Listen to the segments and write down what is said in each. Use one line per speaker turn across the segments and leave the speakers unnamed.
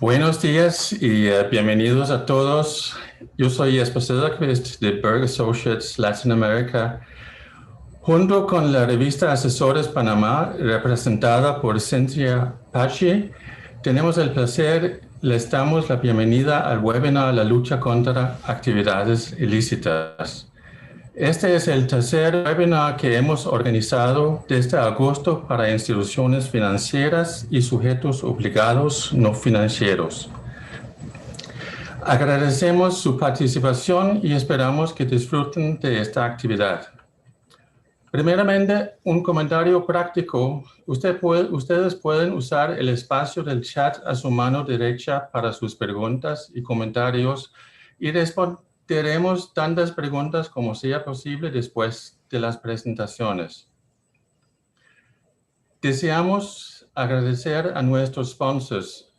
Buenos días y bienvenidos a todos. Yo soy Jesper Cederqvist de Berg Associates Latin America. Junto con la revista Asesores Panamá, representada por Cynthia Pachi, tenemos el placer, les damos la bienvenida al webinar La lucha contra actividades ilícitas. Este es el tercer webinar que hemos organizado desde agosto para instituciones financieras y sujetos obligados no financieros. Agradecemos su participación y esperamos que disfruten de esta actividad. Primeramente, un comentario práctico. Ustedes pueden usar el espacio del chat a su mano derecha para sus preguntas y comentarios y responderemos tantas preguntas como sea posible después de las presentaciones. Deseamos agradecer a nuestros sponsors,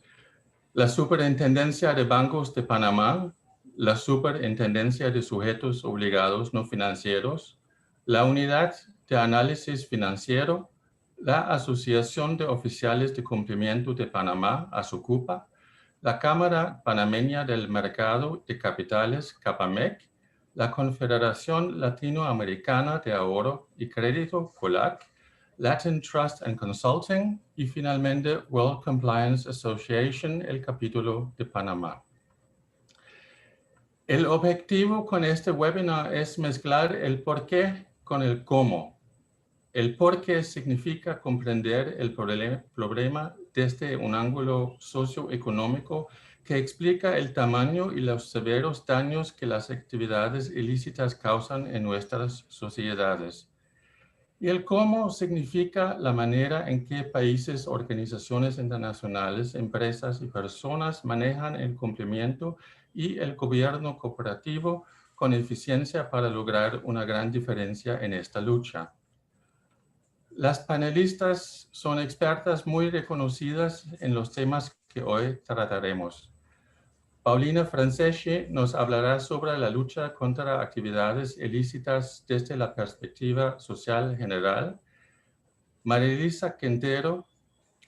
la Superintendencia de Bancos de Panamá, la Superintendencia de Sujetos Obligados No Financieros, la Unidad de Análisis Financiero, la Asociación de Oficiales de Cumplimiento de Panamá, ASOCUPA, la Cámara Panameña del Mercado de Capitales, CAPAMEC, la Confederación Latinoamericana de Ahorro y Crédito, COLAC, Latin Trust and Consulting y finalmente World Compliance Association, el capítulo de Panamá. El objetivo con este webinar es mezclar el por qué con el cómo. El por qué significa comprender el problema desde un ángulo socioeconómico que explica el tamaño y los severos daños que las actividades ilícitas causan en nuestras sociedades. Y el cómo significa la manera en que países, organizaciones internacionales, empresas y personas manejan el cumplimiento y el gobierno cooperativo con eficiencia para lograr una gran diferencia en esta lucha. Las panelistas son expertas muy reconocidas en los temas que hoy trataremos. Paulina Franceschi nos hablará sobre la lucha contra actividades ilícitas desde la perspectiva social general. Marilisa Quintero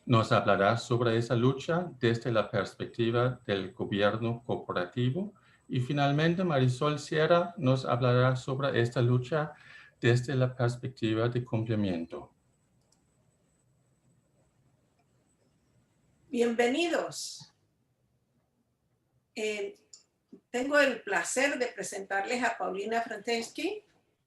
nos hablará sobre esa lucha desde la perspectiva del gobierno cooperativo. Y finalmente Marisol Sierra nos hablará sobre esta lucha desde la perspectiva de cumplimiento.
Bienvenidos. Tengo el placer de presentarles a Paulina Franceschi.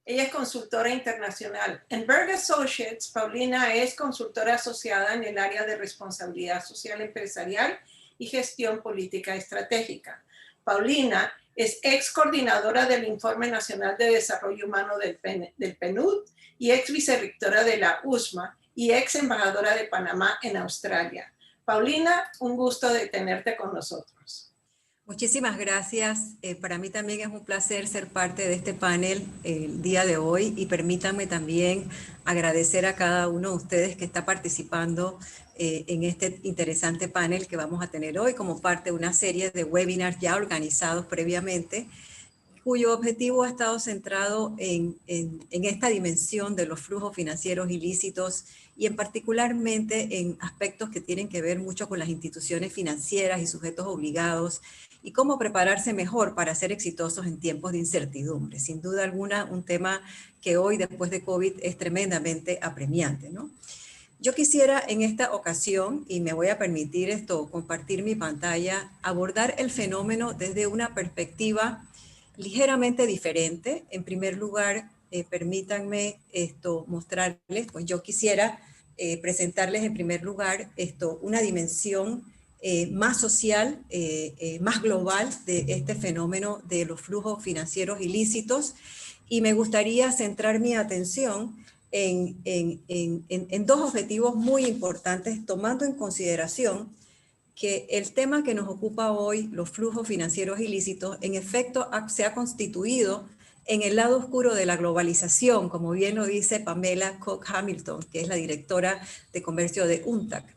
Ella es consultora internacional. En Berg Associates, Paulina es consultora asociada en el área de responsabilidad social empresarial y gestión política estratégica. Paulina es ex coordinadora del Informe Nacional de Desarrollo Humano del PNUD y ex vicerrectora de la USMA y ex embajadora de Panamá en Australia. Paulina, un gusto de tenerte con nosotros.
Muchísimas gracias. Para mí también es un placer ser parte de este panel el día de hoy y permítanme también agradecer a cada uno de ustedes que está participando en este interesante panel que vamos a tener hoy como parte de una serie de webinars ya organizados previamente, cuyo objetivo ha estado centrado en esta dimensión de los flujos financieros ilícitos y en particularmente en aspectos que tienen que ver mucho con las instituciones financieras y sujetos obligados y cómo prepararse mejor para ser exitosos en tiempos de incertidumbre. Sin duda alguna, un tema que hoy, después de COVID, es tremendamente apremiante, ¿no? Yo quisiera en esta ocasión, y me voy a permitir compartir mi pantalla, abordar el fenómeno desde una perspectiva ligeramente diferente. En primer lugar, permítanme mostrarles, pues yo quisiera presentarles en primer lugar una dimensión más social, más global de este fenómeno de los flujos financieros ilícitos, y me gustaría centrar mi atención en dos objetivos muy importantes, tomando en consideración que el tema que nos ocupa hoy, los flujos financieros ilícitos, en efecto se ha constituido en el lado oscuro de la globalización, como bien lo dice Pamela Cook-Hamilton, que es la directora de comercio de UNTAC.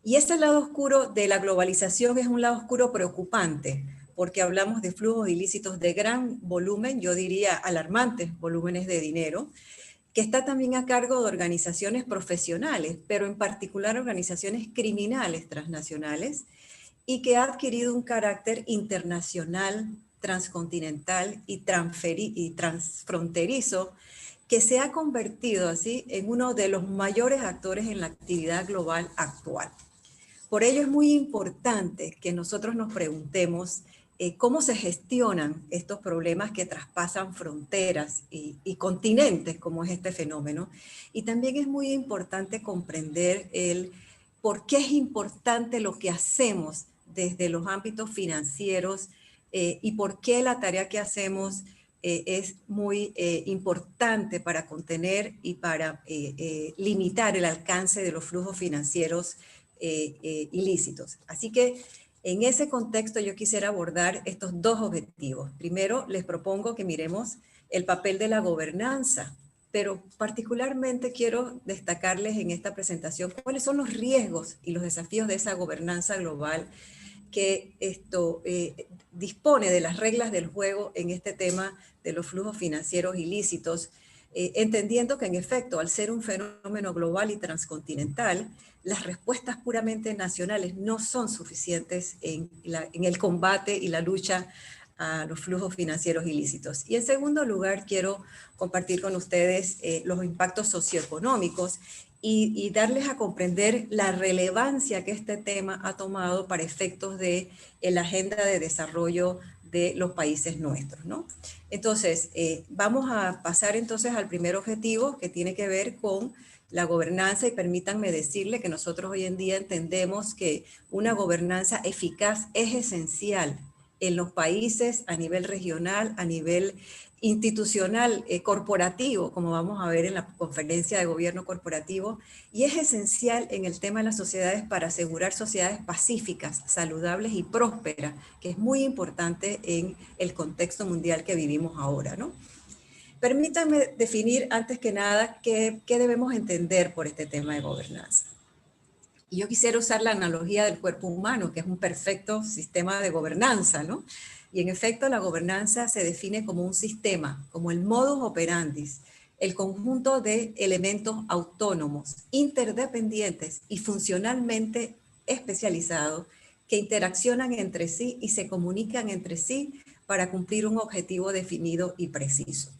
Y ese lado oscuro de la globalización es un lado oscuro preocupante, porque hablamos de flujos ilícitos de gran volumen, yo diría alarmantes volúmenes de dinero, que está también a cargo de organizaciones profesionales, pero en particular organizaciones criminales transnacionales, y que ha adquirido un carácter internacional, transcontinental y transfronterizo, que se ha convertido así en uno de los mayores actores en la actividad global actual. Por ello es muy importante que nosotros nos preguntemos cómo se gestionan estos problemas que traspasan fronteras y continentes, como es este fenómeno. Y también es muy importante comprender el por qué es importante lo que hacemos desde los ámbitos financieros y por qué la tarea que hacemos es muy importante para contener y para limitar el alcance de los flujos financieros ilícitos. Así que en ese contexto yo quisiera abordar estos dos objetivos. Primero, les propongo que miremos el papel de la gobernanza, pero particularmente quiero destacarles en esta presentación cuáles son los riesgos y los desafíos de esa gobernanza global que dispone de las reglas del juego en este tema de los flujos financieros ilícitos, entendiendo que en efecto, al ser un fenómeno global y transcontinental, las respuestas puramente nacionales no son suficientes en el combate y la lucha a los flujos financieros ilícitos. Y en segundo lugar, quiero compartir con ustedes los impactos socioeconómicos y darles a comprender la relevancia que este tema ha tomado para efectos de la agenda de desarrollo de los países nuestros, ¿no? Entonces, vamos a pasar entonces al primer objetivo, que tiene que ver con la gobernanza, y permítanme decirle que nosotros hoy en día entendemos que una gobernanza eficaz es esencial en los países a nivel regional, a nivel institucional, corporativo, como vamos a ver en la conferencia de gobierno corporativo, y es esencial en el tema de las sociedades para asegurar sociedades pacíficas, saludables y prósperas, que es muy importante en el contexto mundial que vivimos ahora, ¿no? Permítanme definir antes que nada qué debemos entender por este tema de gobernanza. Y yo quisiera usar la analogía del cuerpo humano, que es un perfecto sistema de gobernanza, ¿no? Y en efecto, la gobernanza se define como un sistema, como el modus operandi, el conjunto de elementos autónomos, interdependientes y funcionalmente especializados que interaccionan entre sí y se comunican entre sí para cumplir un objetivo definido y preciso.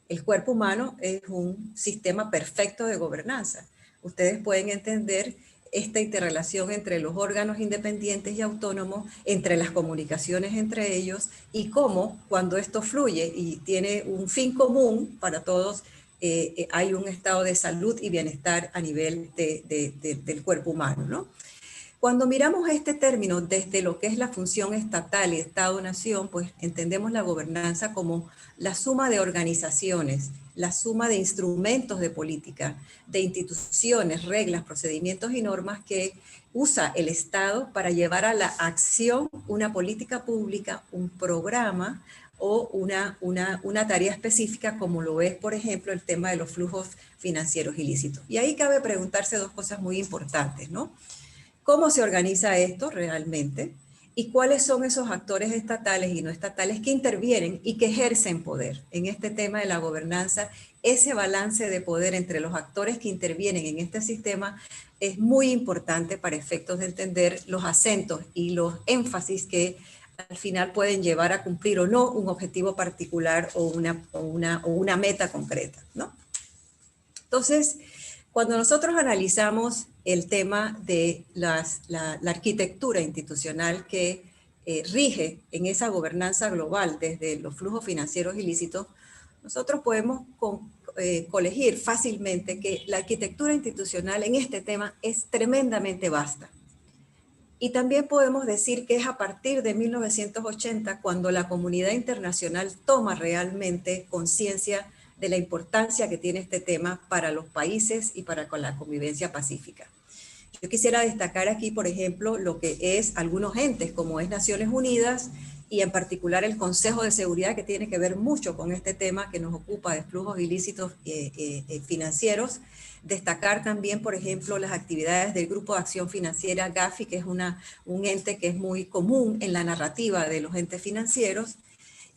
El cuerpo humano es un sistema perfecto de gobernanza. Ustedes pueden entender esta interrelación entre los órganos independientes y autónomos, entre las comunicaciones entre ellos, y cómo cuando esto fluye y tiene un fin común para todos, hay un estado de salud y bienestar a nivel del cuerpo humano, ¿no? Cuando miramos este término desde lo que es la función estatal y Estado-nación, pues entendemos la gobernanza como la suma de organizaciones, la suma de instrumentos de política, de instituciones, reglas, procedimientos y normas que usa el Estado para llevar a la acción una política pública, un programa o una tarea específica, como lo es, por ejemplo, el tema de los flujos financieros ilícitos. Y ahí cabe preguntarse dos cosas muy importantes, ¿no? ¿Cómo se organiza esto realmente? ¿Y cuáles son esos actores estatales y no estatales que intervienen y que ejercen poder? En este tema de la gobernanza, ese balance de poder entre los actores que intervienen en este sistema es muy importante para efectos de entender los acentos y los énfasis que al final pueden llevar a cumplir o no un objetivo particular o una meta concreta, ¿no? Entonces, cuando nosotros analizamos el tema de la arquitectura institucional que rige en esa gobernanza global desde los flujos financieros ilícitos, nosotros podemos colegir fácilmente que la arquitectura institucional en este tema es tremendamente vasta. Y también podemos decir que es a partir de 1980 cuando la comunidad internacional toma realmente conciencia de la importancia que tiene este tema para los países y para la convivencia pacífica. Yo quisiera destacar aquí, por ejemplo, lo que es algunos entes, como es Naciones Unidas, y en particular el Consejo de Seguridad, que tiene que ver mucho con este tema que nos ocupa de flujos ilícitos financieros. Destacar también, por ejemplo, las actividades del Grupo de Acción Financiera, GAFI, que es un ente que es muy común en la narrativa de los entes financieros.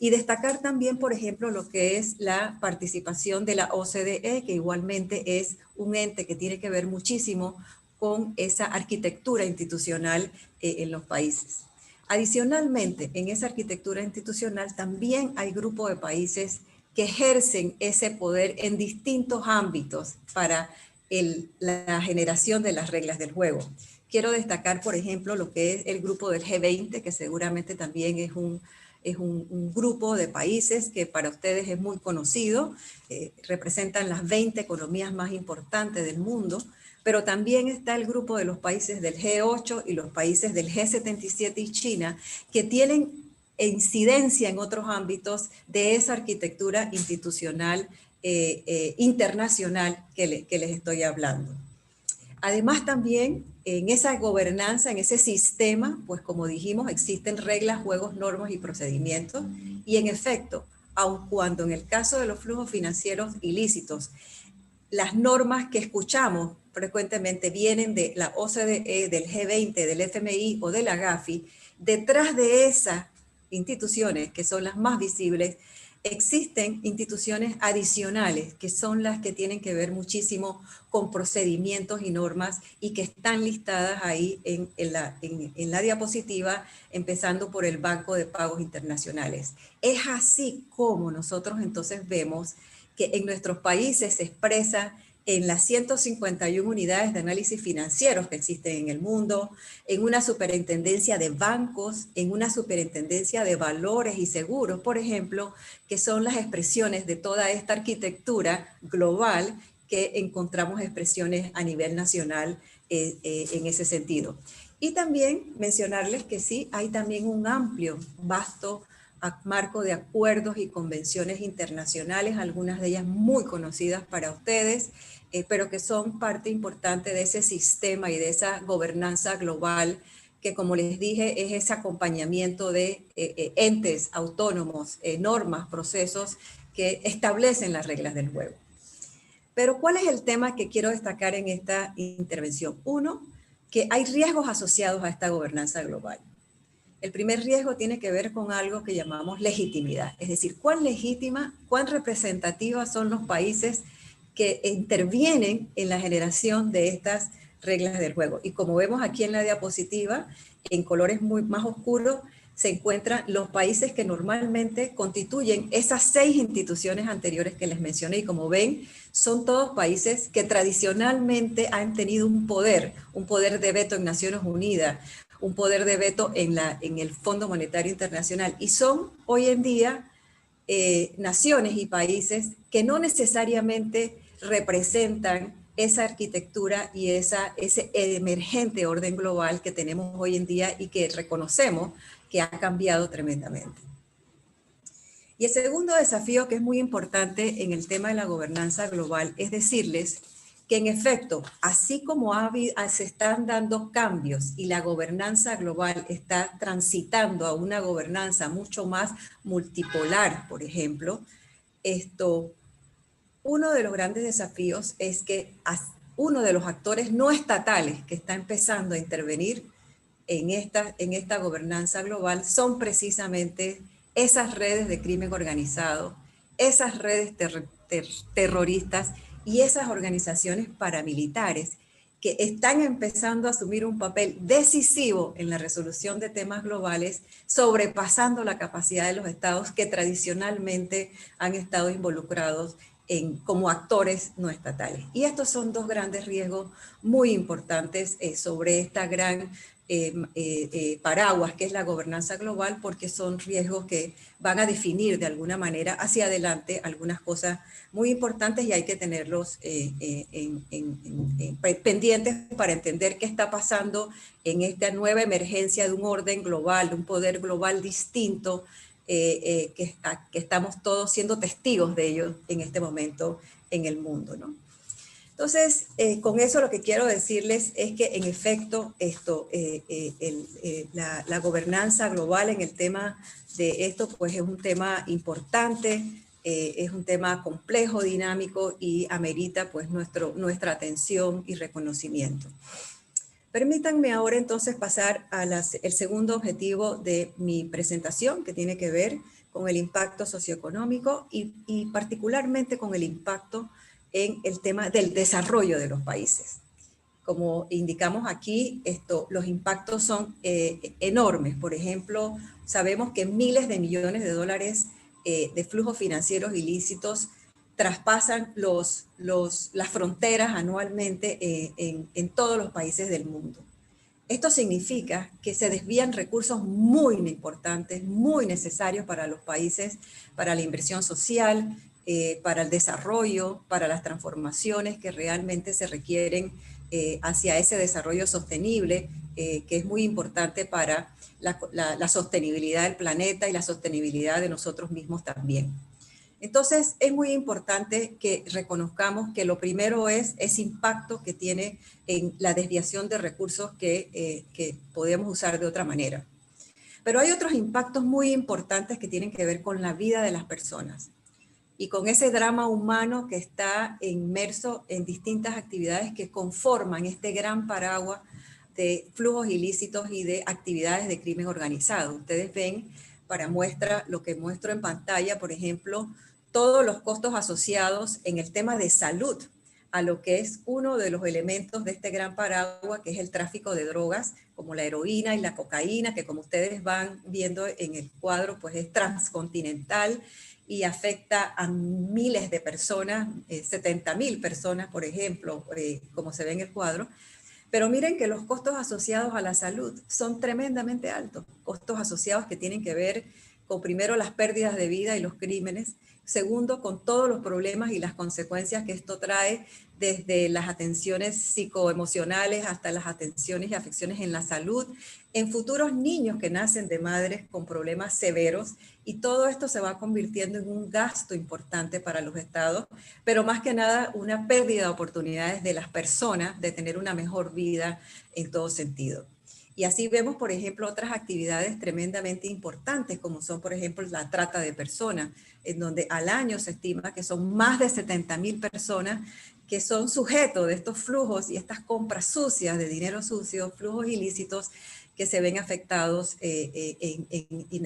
Y destacar también, por ejemplo, lo que es la participación de la OCDE, que igualmente es un ente que tiene que ver muchísimo con esa arquitectura institucional en los países. Adicionalmente, en esa arquitectura institucional también hay grupos de países que ejercen ese poder en distintos ámbitos para la generación de las reglas del juego. Quiero destacar, por ejemplo, lo que es el grupo del G20, que seguramente también es un grupo de países que para ustedes es muy conocido, representan las 20 economías más importantes del mundo, pero también está el grupo de los países del G8 y los países del G77 y China, que tienen incidencia en otros ámbitos de esa arquitectura institucional internacional que les estoy hablando. Además también en esa gobernanza, en ese sistema, pues como dijimos, existen reglas, juegos, normas y procedimientos. Y en efecto, aun cuando en el caso de los flujos financieros ilícitos, las normas que escuchamos frecuentemente vienen de la OCDE, del G20, del FMI o de la GAFI, detrás de esas instituciones, que son las más visibles, existen instituciones adicionales que son las que tienen que ver muchísimo con procedimientos y normas y que están listadas ahí en la diapositiva, empezando por el Banco de Pagos Internacionales. Es así como nosotros entonces vemos que en nuestros países se expresa en las 151 unidades de análisis financieros que existen en el mundo, en una superintendencia de bancos, en una superintendencia de valores y seguros, por ejemplo, que son las expresiones de toda esta arquitectura global que encontramos expresiones a nivel nacional en ese sentido. Y también mencionarles que sí, hay también un amplio, vasto marco de acuerdos y convenciones internacionales, algunas de ellas muy conocidas para ustedes, pero que son parte importante de ese sistema y de esa gobernanza global que, como les dije, es ese acompañamiento de entes autónomos, normas, procesos que establecen las reglas del juego. Pero ¿cuál es el tema que quiero destacar en esta intervención? Uno, que hay riesgos asociados a esta gobernanza global. El primer riesgo tiene que ver con algo que llamamos legitimidad, es decir, cuán legítima, cuán representativas son los países que intervienen en la generación de estas reglas del juego. Y como vemos aquí en la diapositiva, en colores más oscuros, se encuentran los países que normalmente constituyen esas 6 instituciones anteriores que les mencioné. Y como ven, son todos países que tradicionalmente han tenido un poder de veto en Naciones Unidas, un poder de veto en el Fondo Monetario Internacional, y son hoy en día naciones y países que no necesariamente representan esa arquitectura y ese emergente orden global que tenemos hoy en día y que reconocemos que ha cambiado tremendamente. Y el segundo desafío, que es muy importante en el tema de la gobernanza global, es decirles que en efecto, así como se están dando cambios y la gobernanza global está transitando a una gobernanza mucho más multipolar, por ejemplo, uno de los grandes desafíos es que uno de los actores no estatales que está empezando a intervenir en esta gobernanza global son precisamente esas redes de crimen organizado, esas redes terroristas y esas organizaciones paramilitares que están empezando a asumir un papel decisivo en la resolución de temas globales, sobrepasando la capacidad de los estados que tradicionalmente han estado involucrados como actores no estatales. Y estos son dos grandes riesgos muy importantes sobre esta gran paraguas que es la gobernanza global, porque son riesgos que van a definir de alguna manera hacia adelante algunas cosas muy importantes y hay que tenerlos pendientes para entender qué está pasando en esta nueva emergencia de un orden global, de un poder global distinto, que estamos todos siendo testigos de ello en este momento en el mundo, ¿no? Entonces, con eso lo que quiero decirles es que en efecto la gobernanza global en el tema de esto pues es un tema importante, es un tema complejo, dinámico y amerita pues nuestra atención y reconocimiento. Permítanme ahora entonces pasar al segundo objetivo de mi presentación, que tiene que ver con el impacto socioeconómico y particularmente con el impacto en el tema del desarrollo de los países. como indicamos aquí, los impactos son enormes. Por ejemplo, sabemos que miles de millones de dólares de flujos financieros ilícitos traspasan las fronteras anualmente en todos los países del mundo. Esto significa que se desvían recursos muy importantes, muy necesarios para los países, para la inversión social, para el desarrollo, para las transformaciones que realmente se requieren hacia ese desarrollo sostenible, que es muy importante para la sostenibilidad del planeta y la sostenibilidad de nosotros mismos también. Entonces, es muy importante que reconozcamos que lo primero es ese impacto que tiene en la desviación de recursos que podemos usar de otra manera. Pero hay otros impactos muy importantes que tienen que ver con la vida de las personas y con ese drama humano que está inmerso en distintas actividades que conforman este gran paraguas de flujos ilícitos y de actividades de crimen organizado. Ustedes ven para muestra lo que muestro en pantalla, por ejemplo, todos los costos asociados en el tema de salud a lo que es uno de los elementos de este gran paraguas, que es el tráfico de drogas, como la heroína y la cocaína, que como ustedes van viendo en el cuadro, pues es transcontinental y afecta a miles de personas, 70.000 personas, por ejemplo, como se ve en el cuadro. Pero miren que los costos asociados a la salud son tremendamente altos. Costos asociados que tienen que ver con, primero, las pérdidas de vida y los crímenes. Segundo, con todos los problemas y las consecuencias que esto trae, desde las atenciones psicoemocionales hasta las atenciones y afecciones en la salud, en futuros niños que nacen de madres con problemas severos, y todo esto se va convirtiendo en un gasto importante para los estados, pero más que nada una pérdida de oportunidades de las personas de tener una mejor vida en todo sentido. Y así vemos, por ejemplo, otras actividades tremendamente importantes, como son, por ejemplo, la trata de personas, en donde al año se estima que son más de 70.000 personas que son sujetos de estos flujos y estas compras sucias de dinero sucio, flujos ilícitos, que se ven afectados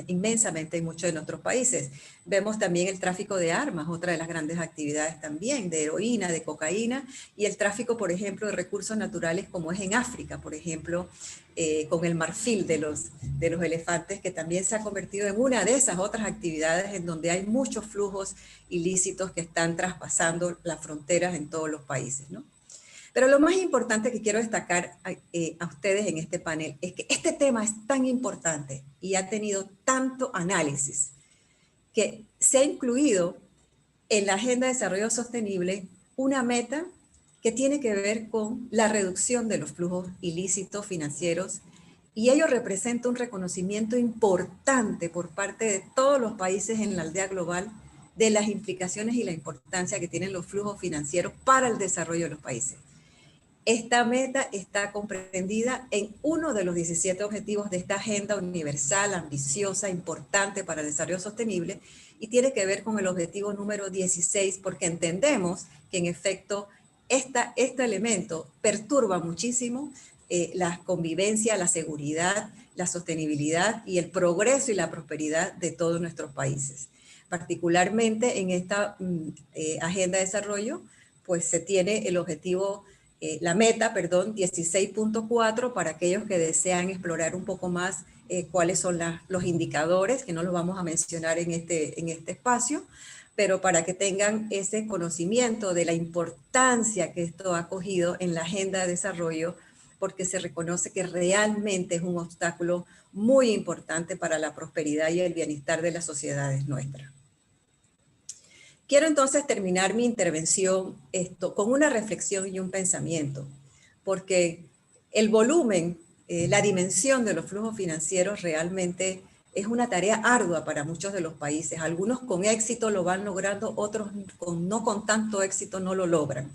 inmensamente en muchos de nuestros países. Vemos también el tráfico de armas, otra de las grandes actividades también, de heroína, de cocaína, y el tráfico, por ejemplo, de recursos naturales, como es en África, por ejemplo, con el marfil de los elefantes, que también se ha convertido en una de esas otras actividades en donde hay muchos flujos ilícitos que están traspasando las fronteras en todos los países, ¿no? Pero lo más importante que quiero destacar a ustedes en este panel es que este tema es tan importante y ha tenido tanto análisis que se ha incluido en la Agenda de Desarrollo Sostenible una meta que tiene que ver con la reducción de los flujos ilícitos financieros, y ello representa un reconocimiento importante por parte de todos los países en la aldea global de las implicaciones y la importancia que tienen los flujos financieros para el desarrollo de los países. Esta meta está comprendida en uno de los 17 objetivos de esta agenda universal, ambiciosa, importante para el desarrollo sostenible, y tiene que ver con el objetivo número 16, porque entendemos que en efecto este elemento perturba muchísimo la convivencia, la seguridad, la sostenibilidad y el progreso y la prosperidad de todos nuestros países. Particularmente en esta agenda de desarrollo, pues se tiene el objetivo la meta, 16.4, para aquellos que desean explorar un poco más cuáles son los indicadores, que no los vamos a mencionar en este espacio, pero para que tengan ese conocimiento de la importancia que esto ha cogido en la agenda de desarrollo, porque se reconoce que realmente es un obstáculo muy importante para la prosperidad y el bienestar de las sociedades nuestras. Quiero entonces terminar mi intervención con una reflexión y un pensamiento, porque el volumen, la dimensión de los flujos financieros realmente es una tarea ardua para muchos de los países. Algunos con éxito lo van logrando, otros no con tanto éxito no lo logran.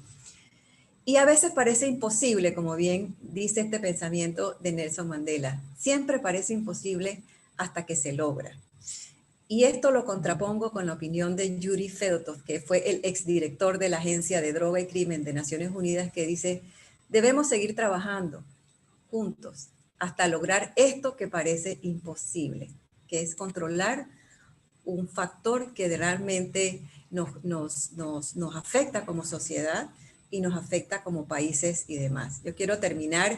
Y a veces parece imposible, como bien dice este pensamiento de Nelson Mandela. Siempre parece imposible hasta que se logra. Y esto lo contrapongo con la opinión de Yuri Fedotov, que fue el exdirector de la Agencia de Droga y Crimen de Naciones Unidas, que dice: debemos seguir trabajando juntos hasta lograr esto que parece imposible, que es controlar un factor que realmente nos afecta como sociedad y nos afecta como países y demás. Yo quiero terminar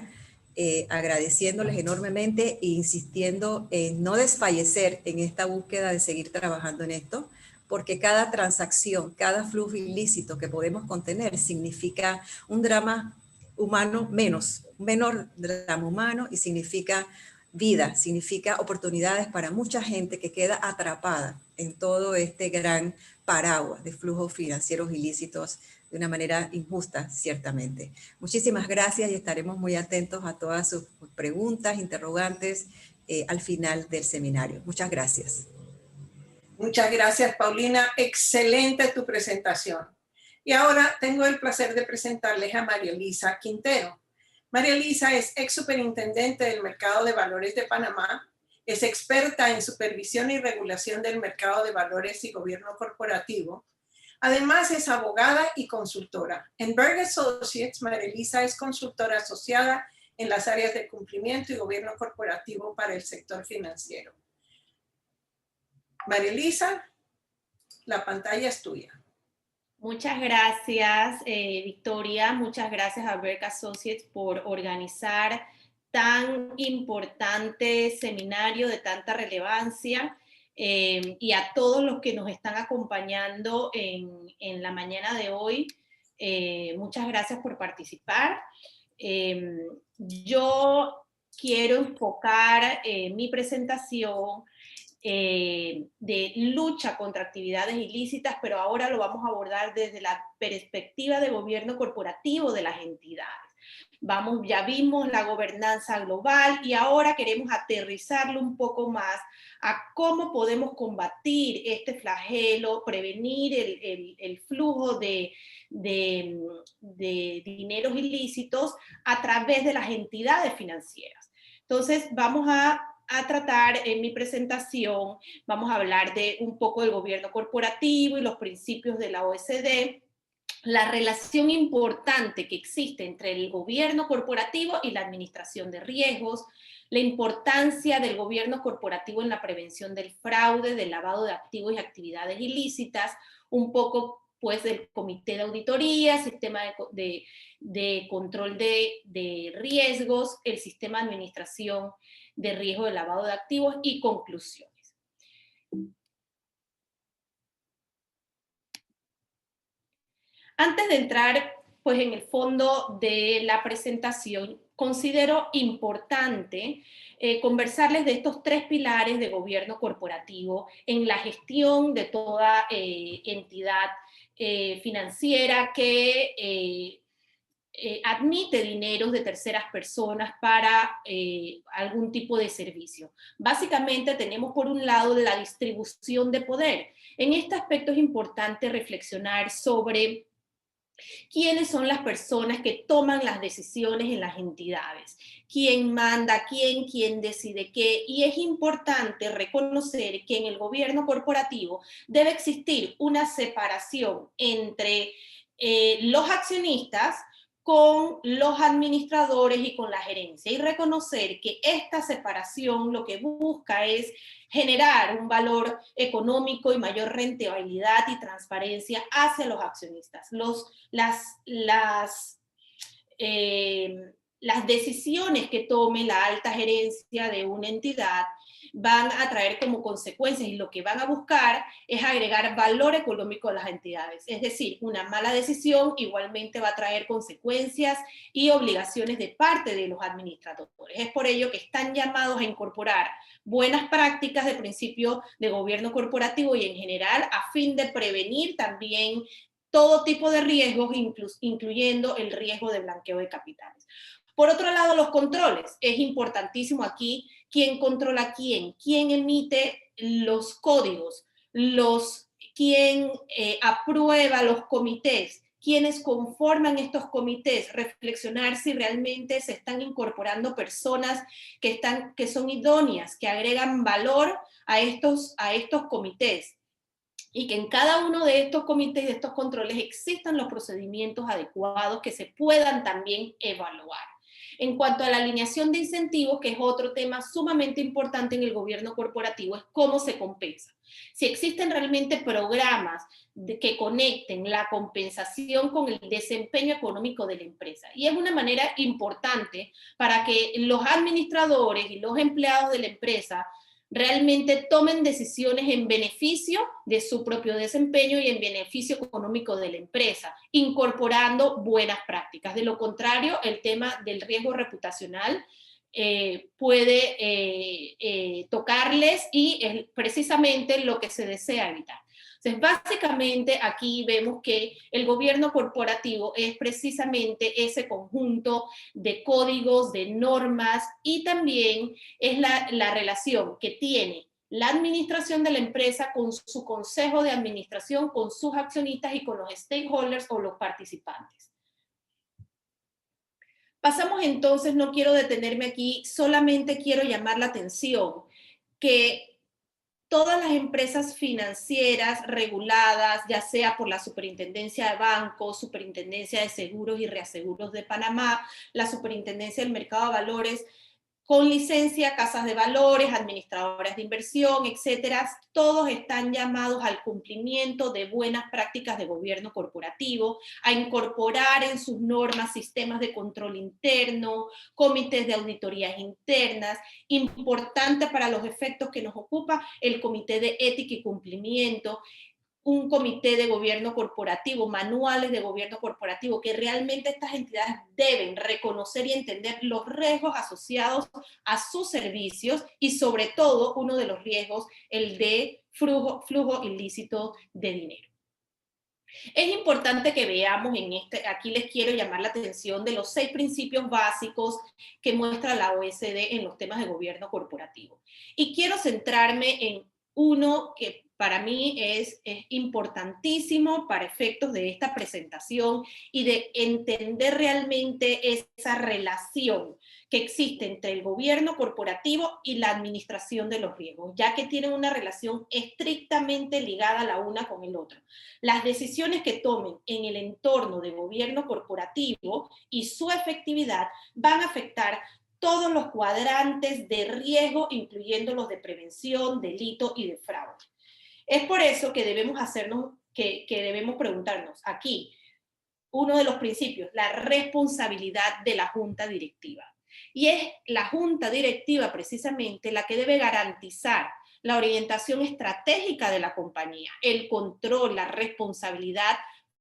agradeciéndoles enormemente e insistiendo en no desfallecer en esta búsqueda de seguir trabajando en esto, porque cada transacción, cada flujo ilícito que podemos contener significa un drama humano menos, un menor drama humano, y significa vida, significa oportunidades para mucha gente que queda atrapada en todo este gran paraguas de flujos financieros ilícitos de una manera injusta, ciertamente. Muchísimas gracias y estaremos muy atentos a todas sus preguntas, interrogantes al final del seminario. Muchas gracias.
Muchas gracias, Paulina. Excelente tu presentación. Y ahora tengo el placer de presentarles a María Elisa Quintero. María Elisa es ex superintendente del Mercado de Valores de Panamá, es experta en supervisión y regulación del mercado de valores y gobierno corporativo. Además, es abogada y consultora. En Berg Associates, María Elisa es consultora asociada en las áreas de cumplimiento y gobierno corporativo para el sector financiero. María Elisa, la pantalla es tuya.
Muchas gracias, Victoria. Muchas gracias a Berg Associates por organizar tan importante seminario de tanta relevancia, y a todos los que nos están acompañando en la mañana de hoy. Muchas gracias por participar. Yo quiero enfocar mi presentación de lucha contra actividades ilícitas, pero ahora lo vamos a abordar desde la perspectiva de gobierno corporativo de las entidades. Ya vimos la gobernanza global y ahora queremos aterrizarlo un poco más a cómo podemos combatir este flagelo, prevenir el flujo de dineros ilícitos a través de las entidades financieras. Entonces vamos a tratar en mi presentación, vamos a hablar de un poco del gobierno corporativo y los principios de la OECD, la relación importante que existe entre el gobierno corporativo y la administración de riesgos, la importancia del gobierno corporativo en la prevención del fraude, del lavado de activos y actividades ilícitas, un poco pues del comité de auditoría, sistema de control de riesgos, el sistema de administración de riesgo de lavado de activos y conclusiones. Antes de entrar pues, en el fondo de la presentación, considero importante conversarles de estos tres pilares de gobierno corporativo en la gestión de toda entidad financiera que admite dineros de terceras personas para algún tipo de servicio. Básicamente tenemos por un lado la distribución de poder. En este aspecto es importante reflexionar sobre quiénes son las personas que toman las decisiones en las entidades, quién manda, quién decide qué, y es importante reconocer que en el gobierno corporativo debe existir una separación entre los accionistas con los administradores y con la gerencia, y reconocer que esta separación lo que busca es generar un valor económico y mayor rentabilidad y transparencia hacia los accionistas. Las decisiones que tome la alta gerencia de una entidad van a traer como consecuencias, y lo que van a buscar es agregar valor económico a las entidades. Es decir, una mala decisión igualmente va a traer consecuencias y obligaciones de parte de los administradores. Es por ello que están llamados a incorporar buenas prácticas de principio de gobierno corporativo y en general a fin de prevenir también todo tipo de riesgos, incluyendo el riesgo de blanqueo de capitales. Por otro lado, los controles. Es importantísimo aquí quién controla a quién emite los códigos, quién aprueba los comités, quiénes conforman estos comités, reflexionar si realmente se están incorporando personas que son idóneas, que agregan valor a estos comités, y que en cada uno de estos comités, de estos controles, existan los procedimientos adecuados que se puedan también evaluar. En cuanto a la alineación de incentivos, que es otro tema sumamente importante en el gobierno corporativo, es cómo se compensa. Si existen realmente programas que conecten la compensación con el desempeño económico de la empresa. Y es una manera importante para que los administradores y los empleados de la empresa realmente tomen decisiones en beneficio de su propio desempeño y en beneficio económico de la empresa, incorporando buenas prácticas. De lo contrario, el tema del riesgo reputacional puede tocarles y es precisamente lo que se desea evitar. Entonces, básicamente aquí vemos que el gobierno corporativo es precisamente ese conjunto de códigos, de normas, y también es la relación que tiene la administración de la empresa con su consejo de administración, con sus accionistas y con los stakeholders o los participantes. Pasamos entonces, no quiero detenerme aquí, solamente quiero llamar la atención que todas las empresas financieras reguladas, ya sea por la Superintendencia de Bancos, Superintendencia de Seguros y Reaseguros de Panamá, la Superintendencia del Mercado de Valores, con licencia, casas de valores, administradoras de inversión, etcétera, todos están llamados al cumplimiento de buenas prácticas de gobierno corporativo, a incorporar en sus normas sistemas de control interno, comités de auditorías internas, importante para los efectos que nos ocupa el comité de ética y cumplimiento, un comité de gobierno corporativo, manuales de gobierno corporativo, que realmente estas entidades deben reconocer y entender los riesgos asociados a sus servicios y sobre todo uno de los riesgos, el de flujo ilícito de dinero. Es importante que veamos aquí les quiero llamar la atención de los 6 principios básicos que muestra la OECD en los temas de gobierno corporativo. Y quiero centrarme en uno que para mí es importantísimo para efectos de esta presentación y de entender realmente esa relación que existe entre el gobierno corporativo y la administración de los riesgos, ya que tienen una relación estrictamente ligada la una con el otro. Las decisiones que tomen en el entorno de gobierno corporativo y su efectividad van a afectar todos los cuadrantes de riesgo, incluyendo los de prevención, delito y de fraude. Es por eso que debemos debemos preguntarnos aquí, uno de los principios, la responsabilidad de la junta directiva. Y es la junta directiva precisamente la que debe garantizar la orientación estratégica de la compañía, el control, la responsabilidad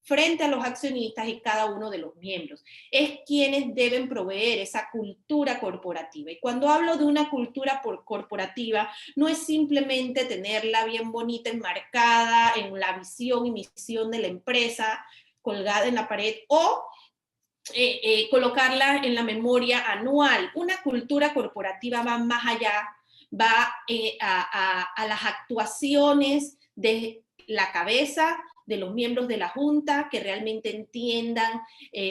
frente a los accionistas y cada uno de los miembros. Es quienes deben proveer esa cultura corporativa. Y cuando hablo de una cultura corporativa, no es simplemente tenerla bien bonita, enmarcada en la visión y misión de la empresa, colgada en la pared, o colocarla en la memoria anual. Una cultura corporativa va más allá, va a las actuaciones de la cabeza, de los miembros de la Junta, que realmente entiendan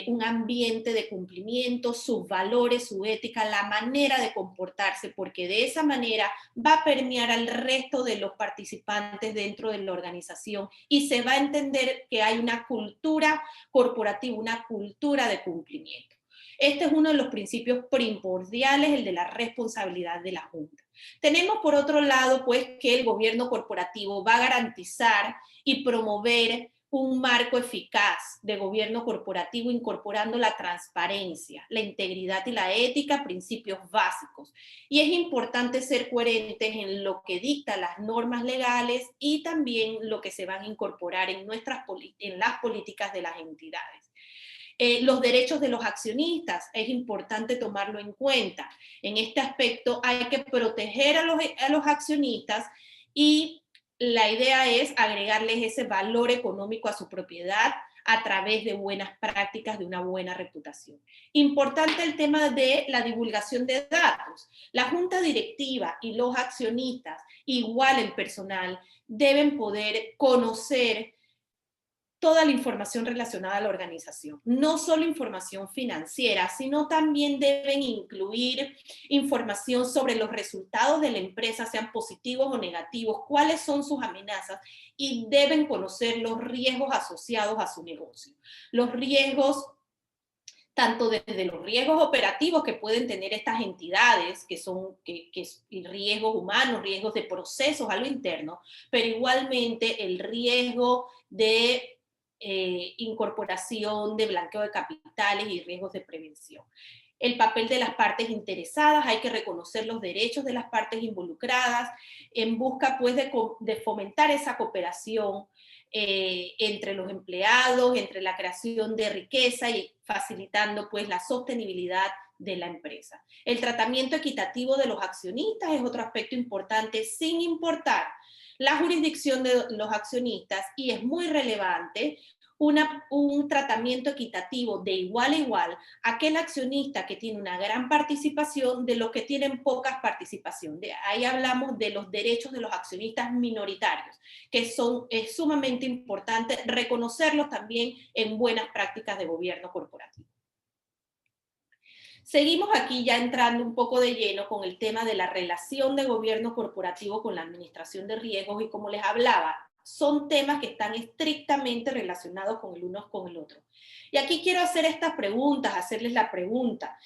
un ambiente de cumplimiento, sus valores, su ética, la manera de comportarse, porque de esa manera va a permear al resto de los participantes dentro de la organización y se va a entender que hay una cultura corporativa, una cultura de cumplimiento. Este es uno de los principios primordiales, el de la responsabilidad de la Junta. Tenemos por otro lado, pues, que el gobierno corporativo va a garantizar y promover un marco eficaz de gobierno corporativo incorporando la transparencia, la integridad y la ética, principios básicos. Y es importante ser coherentes en lo que dictan las normas legales y también lo que se van a incorporar en las políticas de las entidades. Los derechos de los accionistas, es importante tomarlo en cuenta. En este aspecto hay que proteger a los accionistas y la idea es agregarles ese valor económico a su propiedad a través de buenas prácticas, de una buena reputación. Importante el tema de la divulgación de datos. La junta directiva y los accionistas, igual el personal, deben poder conocer toda la información relacionada a la organización, no solo información financiera, sino también deben incluir información sobre los resultados de la empresa, sean positivos o negativos, cuáles son sus amenazas y deben conocer los riesgos asociados a su negocio. Los riesgos tanto desde los riesgos operativos que pueden tener estas entidades, que son riesgos humanos, riesgos de procesos a lo interno, pero igualmente el riesgo de incorporación, de blanqueo de capitales y riesgos de prevención. El papel de las partes interesadas, hay que reconocer los derechos de las partes involucradas en busca pues de fomentar esa cooperación entre los empleados, entre la creación de riqueza y facilitando pues la sostenibilidad de la empresa. El tratamiento equitativo de los accionistas es otro aspecto importante, sin importar la jurisdicción de los accionistas, y es muy relevante un tratamiento equitativo de igual a igual a aquel accionista que tiene una gran participación de los que tienen poca participación. Ahí hablamos de los derechos de los accionistas minoritarios, que es sumamente importante reconocerlos también en buenas prácticas de gobierno corporativo. Seguimos aquí ya entrando un poco de lleno con el tema de la relación de gobierno corporativo con la administración de riesgos, y como les hablaba, son temas que están estrictamente relacionados con el uno con el otro. Y aquí quiero hacer estas preguntas, hacerles la pregunta.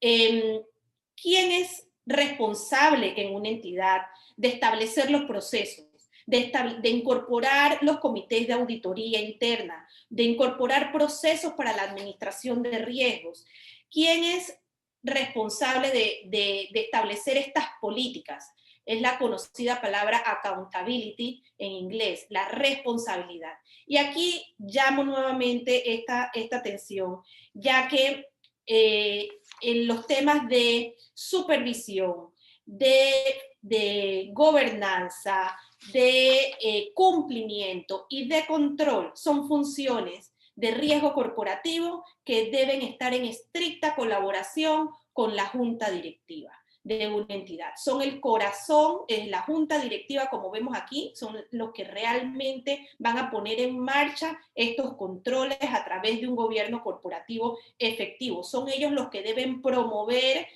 ¿Quién es responsable en una entidad de establecer los procesos, de incorporar los comités de auditoría interna, de incorporar procesos para la administración de riesgos? ¿Quién es responsable de establecer estas políticas? Es la conocida palabra accountability en inglés, la responsabilidad. Y aquí llamo nuevamente esta atención, ya que en los temas de supervisión, de gobernanza, de cumplimiento y de control son funciones de riesgo corporativo que deben estar en estricta colaboración con la junta directiva de una entidad. Son el corazón, es la junta directiva, como vemos aquí, son los que realmente van a poner en marcha estos controles a través de un gobierno corporativo efectivo. Son ellos los que deben promover,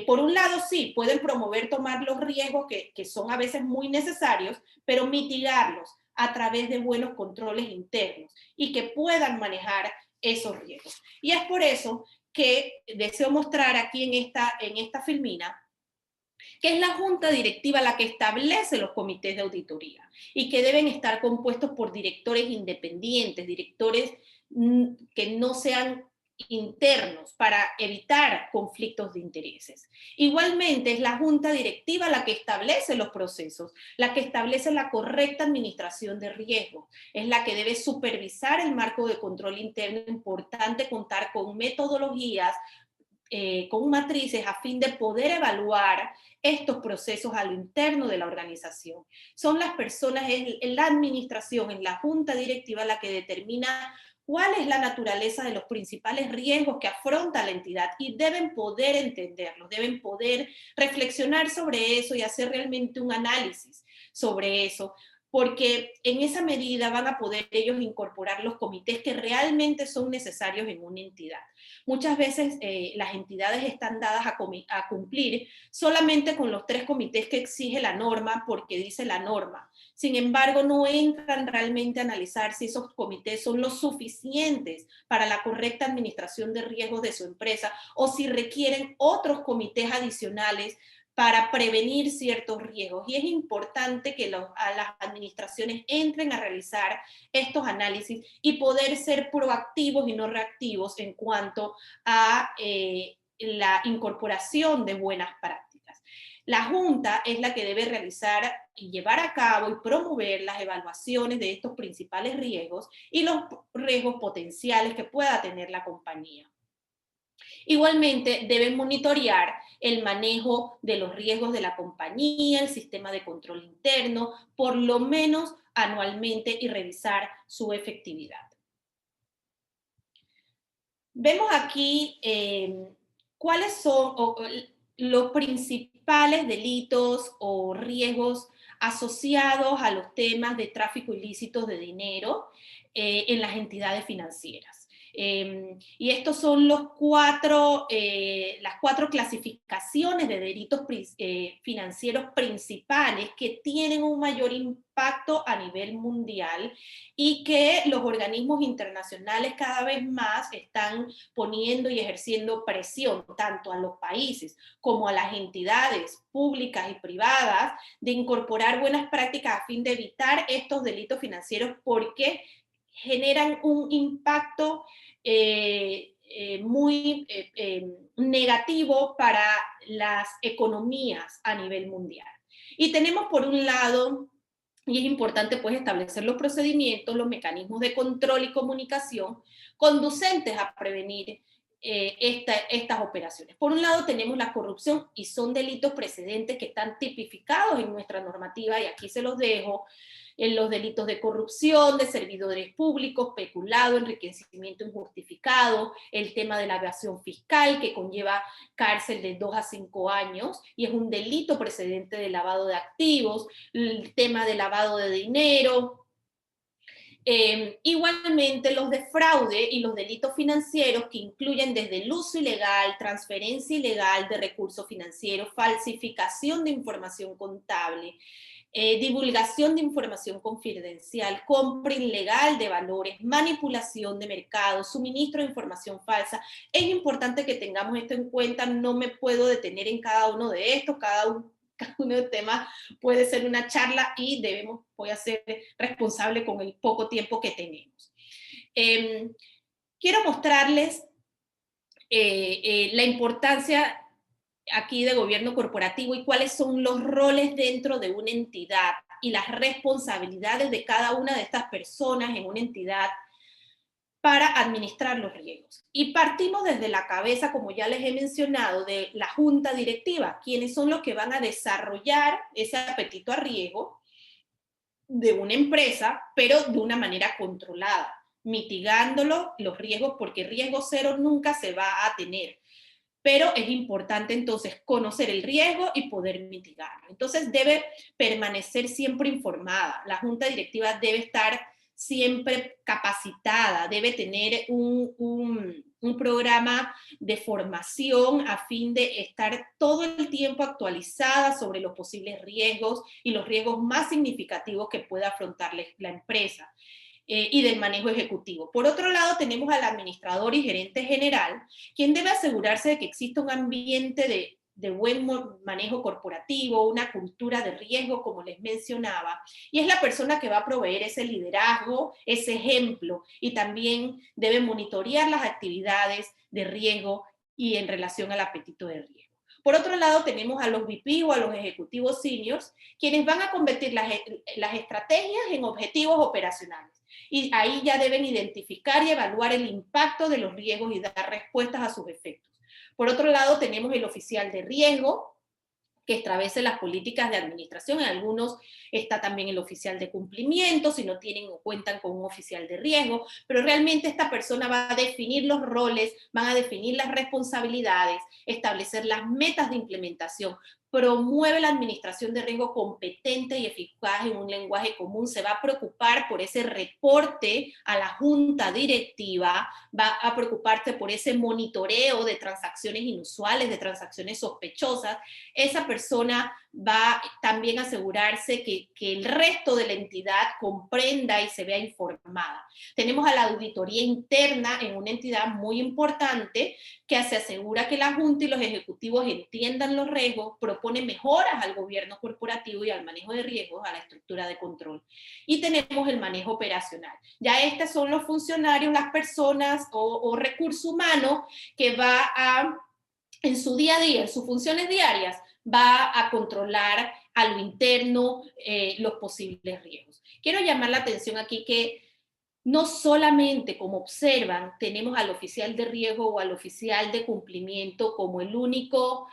por un lado sí, pueden promover tomar los riesgos que son a veces muy necesarios, pero mitigarlos a través de buenos controles internos y que puedan manejar esos riesgos. Y es por eso que deseo mostrar aquí en esta filmina, que es la junta directiva la que establece los comités de auditoría y que deben estar compuestos por directores independientes, directores que no sean internos para evitar conflictos de intereses. Igualmente es la junta directiva la que establece los procesos, la que establece la correcta administración de riesgos, es la que debe supervisar el marco de control interno. Importante contar con metodologías, con matrices a fin de poder evaluar estos procesos a lo interno de la organización. Son las personas, en la administración, en la junta directiva, la que determina cuál es la naturaleza de los principales riesgos que afronta la entidad, y deben poder entenderlos, deben poder reflexionar sobre eso y hacer realmente un análisis sobre eso, porque en esa medida van a poder ellos incorporar los comités que realmente son necesarios en una entidad. Muchas veces las entidades están dadas a cumplir solamente con los 3 comités que exige la norma, porque dice la norma. Sin embargo, no entran realmente a analizar si esos comités son lo suficientes para la correcta administración de riesgos de su empresa, o si requieren otros comités adicionales para prevenir ciertos riesgos. Y es importante que las administraciones entren a realizar estos análisis y poder ser proactivos y no reactivos en cuanto a la incorporación de buenas prácticas. La Junta es la que debe realizar y llevar a cabo y promover las evaluaciones de estos principales riesgos y los riesgos potenciales que pueda tener la compañía. Igualmente, deben monitorear el manejo de los riesgos de la compañía, el sistema de control interno, por lo menos anualmente, y revisar su efectividad. Vemos aquí cuáles son los principales delitos o riesgos asociados a los temas de tráfico ilícito de dinero en las entidades financieras. Y estos son las cuatro clasificaciones de delitos financieros principales que tienen un mayor impacto a nivel mundial y que los organismos internacionales cada vez más están poniendo y ejerciendo presión tanto a los países como a las entidades públicas y privadas de incorporar buenas prácticas a fin de evitar estos delitos financieros, porque generan un impacto muy negativo para las economías a nivel mundial. Y tenemos por un lado, y es importante pues establecer los procedimientos, los mecanismos de control y comunicación conducentes a prevenir estas operaciones. Por un lado tenemos la corrupción y son delitos precedentes que están tipificados en nuestra normativa y aquí se los dejo. En los delitos de corrupción, de servidores públicos, peculado, enriquecimiento injustificado, el tema de la evasión fiscal que conlleva cárcel de 2 a 5 años y es un delito precedente de lavado de activos, el tema de lavado de dinero. Igualmente los de fraude y los delitos financieros que incluyen desde el uso ilegal, transferencia ilegal de recursos financieros, falsificación de información contable, divulgación de información confidencial, compra ilegal de valores, manipulación de mercado, suministro de información falsa. Es importante que tengamos esto en cuenta, no me puedo detener en cada uno de estos, cada uno de los temas puede ser una charla y voy a ser responsable con el poco tiempo que tenemos. Quiero mostrarles la importancia aquí de gobierno corporativo y cuáles son los roles dentro de una entidad y las responsabilidades de cada una de estas personas en una entidad para administrar los riesgos. Y partimos desde la cabeza, como ya les he mencionado, de la junta directiva, quienes son los que van a desarrollar ese apetito a riesgo de una empresa, pero de una manera controlada, mitigándolo los riesgos, porque riesgo cero nunca se va a tener. Pero es importante entonces conocer el riesgo y poder mitigarlo. Entonces debe permanecer siempre informada. La junta directiva debe estar siempre capacitada, debe tener un programa de formación a fin de estar todo el tiempo actualizada sobre los posibles riesgos y los riesgos más significativos que pueda afrontar la empresa. Y del manejo ejecutivo. Por otro lado, tenemos al administrador y gerente general, quien debe asegurarse de que exista un ambiente de buen manejo corporativo, una cultura de riesgo, como les mencionaba, y es la persona que va a proveer ese liderazgo, ese ejemplo, y también debe monitorear las actividades de riesgo y en relación al apetito de riesgo. Por otro lado, tenemos a los VP o a los ejecutivos seniors, quienes van a convertir las estrategias en objetivos operacionales. Y ahí ya deben identificar y evaluar el impacto de los riesgos y dar respuestas a sus efectos. Por otro lado, tenemos el oficial de riesgo, que establece las políticas de administración. En algunos está también el oficial de cumplimiento, si no tienen o cuentan con un oficial de riesgo, pero realmente esta persona va a definir los roles, van a definir las responsabilidades, establecer las metas de implementación, promueve la administración de riesgo competente y eficaz en un lenguaje común, se va a preocupar por ese reporte a la junta directiva, va a preocuparse por ese monitoreo de transacciones inusuales, de transacciones sospechosas. Esa persona va también a asegurarse que el resto de la entidad comprenda y se vea informada. Tenemos a la auditoría interna en una entidad muy importante que se asegura que la junta y los ejecutivos entiendan los riesgos, propone mejoras al gobierno corporativo y al manejo de riesgos, a la estructura de control. Y tenemos el manejo operacional. Ya estos son los funcionarios, las personas o recursos humanos que va a, en su día a día, en sus funciones diarias, va a controlar a lo interno los posibles riesgos. Quiero llamar la atención aquí que no solamente, como observan, tenemos al oficial de riesgo o al oficial de cumplimiento como el único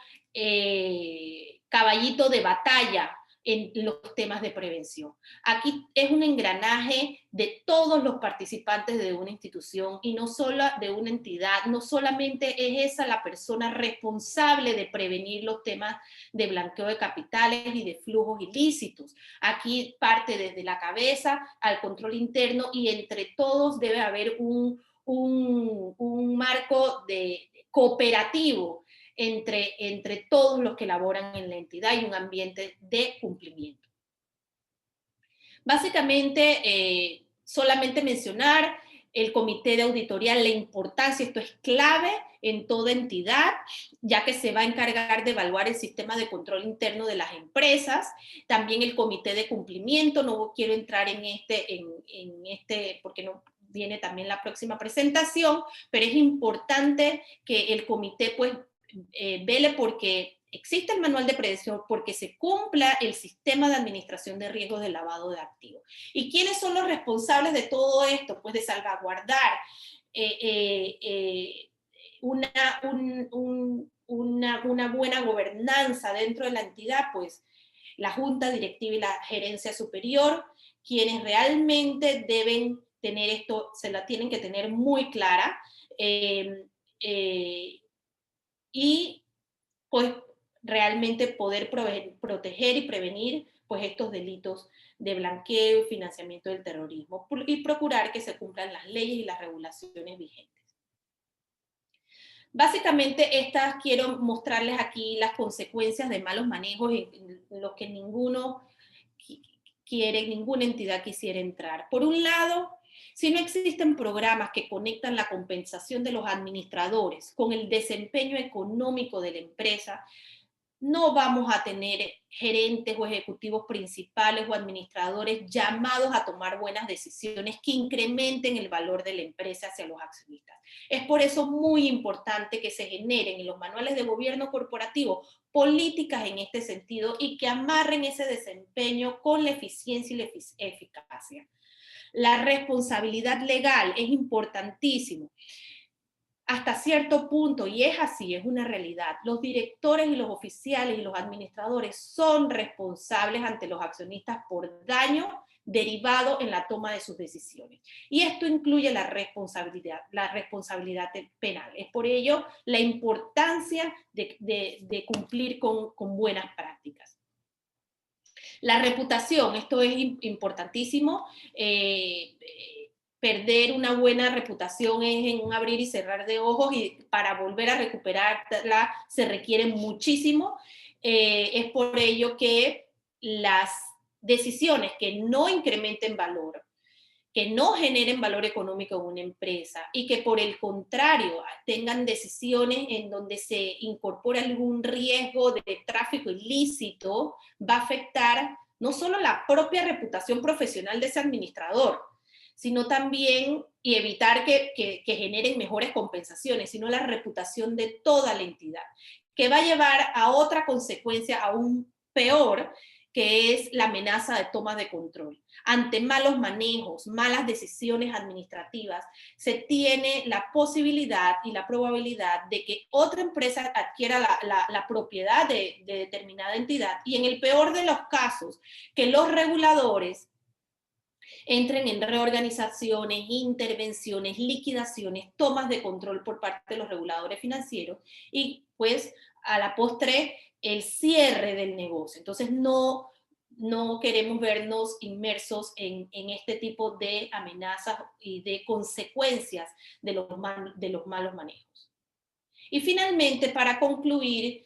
caballito de batalla en los temas de prevención. Aquí es un engranaje de todos los participantes de una institución y no solo de una entidad, no solamente es esa la persona responsable de prevenir los temas de blanqueo de capitales y de flujos ilícitos. Aquí parte desde la cabeza al control interno y entre todos debe haber un un marco cooperativo entre todos los que laboran en la entidad y un ambiente de cumplimiento. Básicamente, solamente mencionar el comité de auditoría, la importancia, esto es clave en toda entidad, ya que se va a encargar de evaluar el sistema de control interno de las empresas, también el comité de cumplimiento, no quiero entrar en este porque no viene también la próxima presentación, pero es importante que el comité pues vele porque existe el manual de prevención, porque se cumpla el sistema de administración de riesgos de lavado de activos. ¿Y quiénes son los responsables de todo esto? Pues de salvaguardar una buena gobernanza dentro de la entidad, pues la junta directiva y la gerencia superior, quienes realmente deben tener esto, se la tienen que tener muy clara, y pues realmente poder proteger y prevenir pues estos delitos de blanqueo y financiamiento del terrorismo y procurar que se cumplan las leyes y las regulaciones vigentes. Básicamente quiero mostrarles aquí las consecuencias de malos manejos en lo que ninguna entidad quisiera entrar. Por un lado, si no existen programas que conectan la compensación de los administradores con el desempeño económico de la empresa, no vamos a tener gerentes o ejecutivos principales o administradores llamados a tomar buenas decisiones que incrementen el valor de la empresa hacia los accionistas. Es por eso muy importante que se generen en los manuales de gobierno corporativo políticas en este sentido y que amarren ese desempeño con la eficiencia y la eficacia. La responsabilidad legal es importantísimo. Hasta cierto punto, y es así, es una realidad, los directores y los oficiales y los administradores son responsables ante los accionistas por daño derivado en la toma de sus decisiones. Y esto incluye la responsabilidad penal. Es por ello la importancia de cumplir con buenas prácticas. La reputación, esto es importantísimo. Perder una buena reputación es en un abrir y cerrar de ojos, y para volver a recuperarla se requiere muchísimo. Es por ello que las decisiones que no incrementen valor, que no generen valor económico en una empresa y que por el contrario tengan decisiones en donde se incorpora algún riesgo de tráfico ilícito, va a afectar no solo la propia reputación profesional de ese administrador, sino también, y evitar que generen mejores compensaciones, sino la reputación de toda la entidad, que va a llevar a otra consecuencia aún peor, que es la amenaza de toma de control. Ante malos manejos, malas decisiones administrativas, se tiene la posibilidad y la probabilidad de que otra empresa adquiera la propiedad de determinada entidad, y en el peor de los casos, que los reguladores entren en reorganizaciones, intervenciones, liquidaciones, tomas de control por parte de los reguladores financieros y pues a la postre el cierre del negocio. Entonces no queremos vernos inmersos en este tipo de amenazas y de consecuencias de los malos manejos. Y finalmente, para concluir,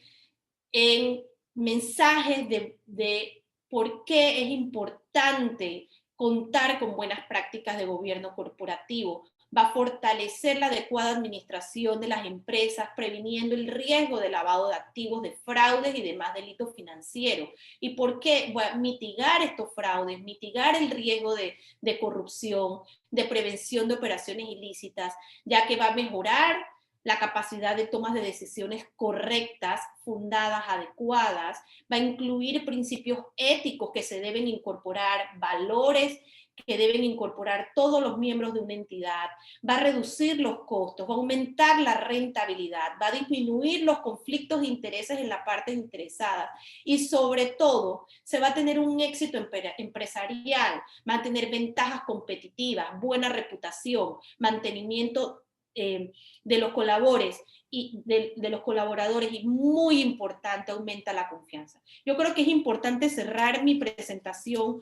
en mensajes de por qué es importante contar con buenas prácticas de gobierno corporativo, va a fortalecer la adecuada administración de las empresas, previniendo el riesgo de lavado de activos, de fraudes y demás delitos financieros. ¿Y por qué? Bueno, mitigar estos fraudes, mitigar el riesgo de corrupción, de prevención de operaciones ilícitas, ya que va a mejorar la capacidad de tomas de decisiones correctas, fundadas, adecuadas, va a incluir principios éticos que se deben incorporar, valores que deben incorporar todos los miembros de una entidad, va a reducir los costos, va a aumentar la rentabilidad, va a disminuir los conflictos de intereses en las partes interesadas y sobre todo se va a tener un éxito empresarial, va a tener ventajas competitivas, buena reputación, mantenimiento de los colaboradores y muy importante, aumenta la confianza. Yo creo que es importante cerrar mi presentación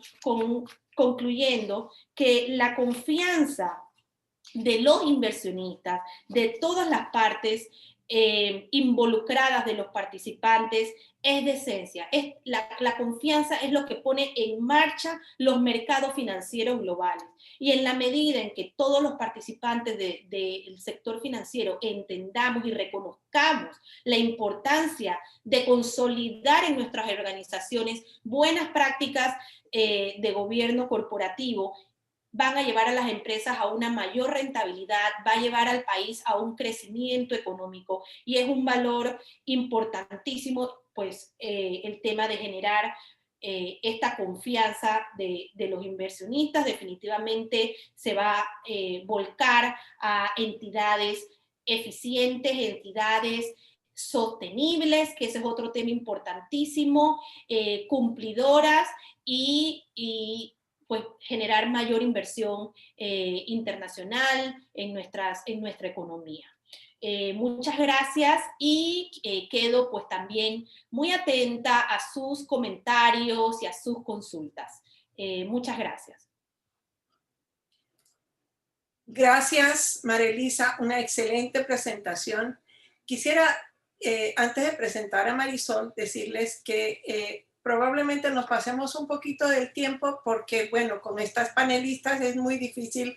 concluyendo que la confianza de los inversionistas, de todas las partes involucradas, de los participantes, es de esencia. La confianza es lo que pone en marcha los mercados financieros globales. Y en la medida en que todos los participantes del sector financiero entendamos y reconozcamos la importancia de consolidar en nuestras organizaciones buenas prácticas de gobierno corporativo, van a llevar a las empresas a una mayor rentabilidad, va a llevar al país a un crecimiento económico, y es un valor importantísimo, pues, el tema de generar esta confianza de los inversionistas. Definitivamente se va a volcar a entidades eficientes, entidades sostenibles, que ese es otro tema importantísimo, cumplidoras y pues generar mayor inversión internacional en nuestra economía. Muchas gracias, y quedo pues también muy atenta a sus comentarios y a sus consultas. Muchas gracias.
Gracias, María Elisa, una excelente presentación. Quisiera, antes de presentar a Marisol, decirles que probablemente nos pasemos un poquito del tiempo porque, bueno, con estas panelistas es muy difícil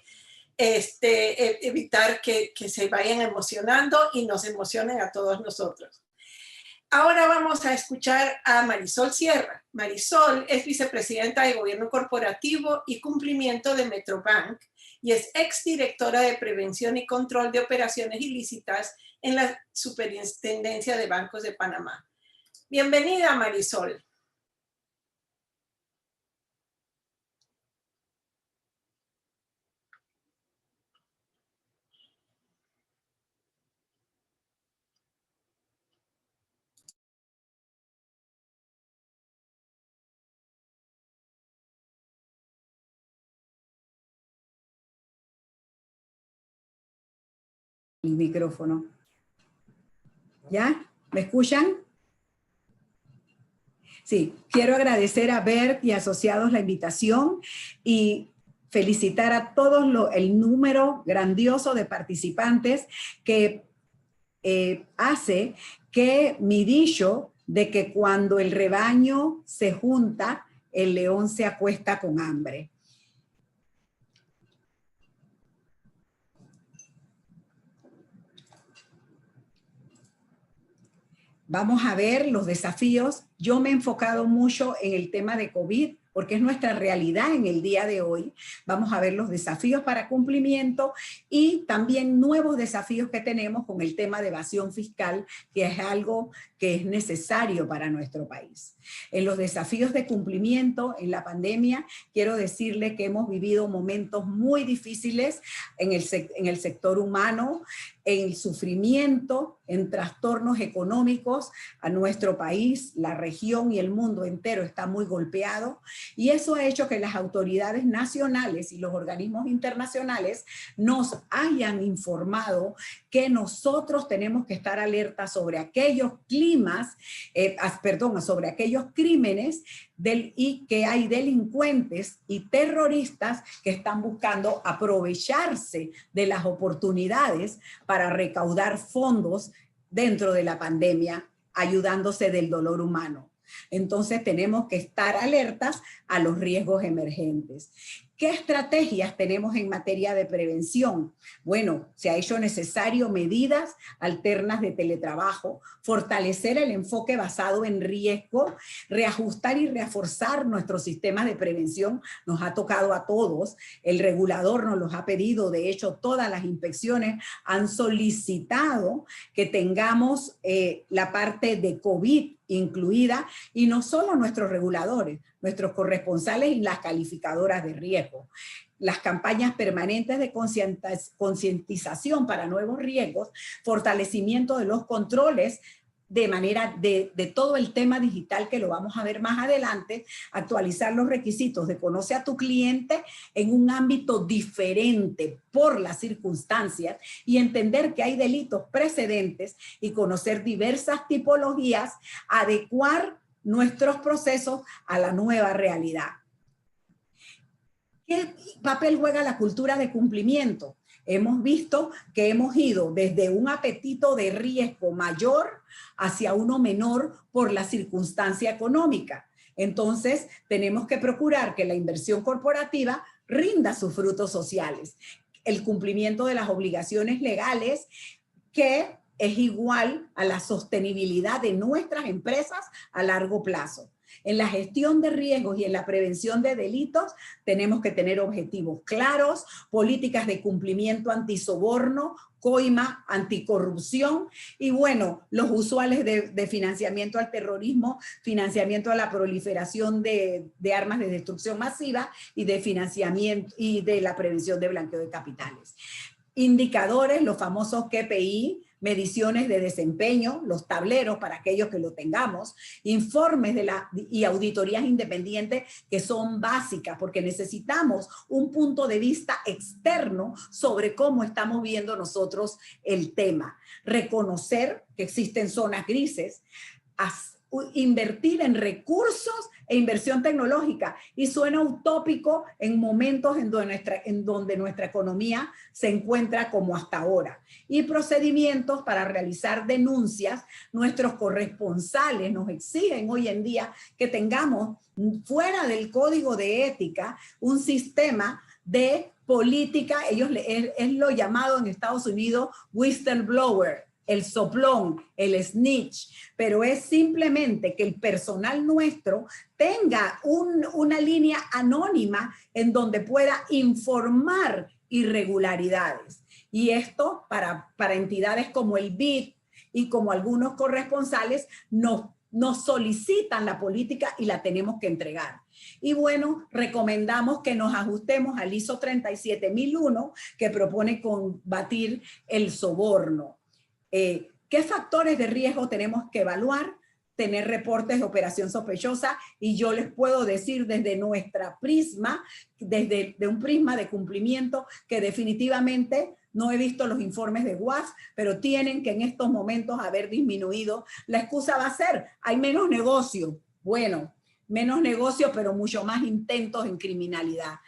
evitar que se vayan emocionando y nos emocionen a todos nosotros. Ahora vamos a escuchar a Marisol Sierra. Marisol es vicepresidenta de Gobierno Corporativo y Cumplimiento de Metrobank y es exdirectora de Prevención y Control de Operaciones Ilícitas en la Superintendencia de Bancos de Panamá. Bienvenida, Marisol.
El micrófono. ¿Ya? ¿Me escuchan? Sí, quiero agradecer a Bert y Asociados la invitación y felicitar a todos el número grandioso de participantes que hace que mi dicho de que cuando el rebaño se junta, el león se acuesta con hambre. Vamos a ver los desafíos. Yo me he enfocado mucho en el tema de COVID, porque es nuestra realidad en el día de hoy. Vamos a ver los desafíos para cumplimiento y también nuevos desafíos que tenemos con el tema de evasión fiscal, que es algo que es necesario para nuestro país. En los desafíos de cumplimiento en la pandemia, quiero decirle que hemos vivido momentos muy difíciles en el sector humano, en el sufrimiento, en trastornos económicos. A nuestro país, la región y el mundo entero está muy golpeado, y eso ha hecho que las autoridades nacionales y los organismos internacionales nos hayan informado que nosotros tenemos que estar alerta sobre aquellos sobre aquellos crímenes y que hay delincuentes y terroristas que están buscando aprovecharse de las oportunidades para recaudar fondos dentro de la pandemia, ayudándose del dolor humano. Entonces tenemos que estar alertas a los riesgos emergentes. ¿Qué estrategias tenemos en materia de prevención? Bueno, se ha hecho necesario medidas alternas de teletrabajo, fortalecer el enfoque basado en riesgo, reajustar y reforzar nuestros sistemas de prevención. Nos ha tocado a todos, el regulador nos los ha pedido, de hecho todas las inspecciones han solicitado que tengamos la parte de COVID incluida, y no solo nuestros reguladores, nuestros corresponsales y las calificadoras de riesgo. Las campañas permanentes de concientización para nuevos riesgos, fortalecimiento de los controles de manera de todo el tema digital, que lo vamos a ver más adelante, actualizar los requisitos de conoce a tu cliente en un ámbito diferente por las circunstancias y entender que hay delitos precedentes y conocer diversas tipologías, adecuar nuestros procesos a la nueva realidad. ¿Qué papel juega la cultura de cumplimiento? Hemos visto que hemos ido desde un apetito de riesgo mayor hacia uno menor por la circunstancia económica. Entonces, tenemos que procurar que la inversión corporativa rinda sus frutos sociales. El cumplimiento de las obligaciones legales, que es igual a la sostenibilidad de nuestras empresas a largo plazo. En la gestión de riesgos y en la prevención de delitos tenemos que tener objetivos claros, políticas de cumplimiento antisoborno, coima, anticorrupción y bueno, los usuales de financiamiento al terrorismo, financiamiento a la proliferación de armas de destrucción masiva y de financiamiento y de la prevención de blanqueo de capitales. Indicadores, los famosos KPI, mediciones de desempeño, los tableros para aquellos que lo tengamos, informes y auditorías independientes que son básicas porque necesitamos un punto de vista externo sobre cómo estamos viendo nosotros el tema. Reconocer que existen zonas grises, invertir en recursos e inversión tecnológica. Y suena utópico en momentos en donde nuestra economía se encuentra como hasta ahora. Y procedimientos para realizar denuncias. Nuestros corresponsales nos exigen hoy en día que tengamos fuera del código de ética un sistema de política, es lo llamado en Estados Unidos whistleblower, el soplón, el snitch, pero es simplemente que el personal nuestro tenga una línea anónima en donde pueda informar irregularidades. Y esto para entidades como el BID y como algunos corresponsales nos solicitan la política y la tenemos que entregar. Y bueno, recomendamos que nos ajustemos al ISO 37001 que propone combatir el soborno. ¿Qué factores de riesgo tenemos que evaluar? Tener reportes de operación sospechosa y yo les puedo decir desde nuestra prisma, desde un prisma de cumplimiento que definitivamente no he visto los informes de UAS, pero tienen que en estos momentos haber disminuido. La excusa va a ser, hay menos negocio. Bueno, menos negocio, pero mucho más intentos en criminalidad.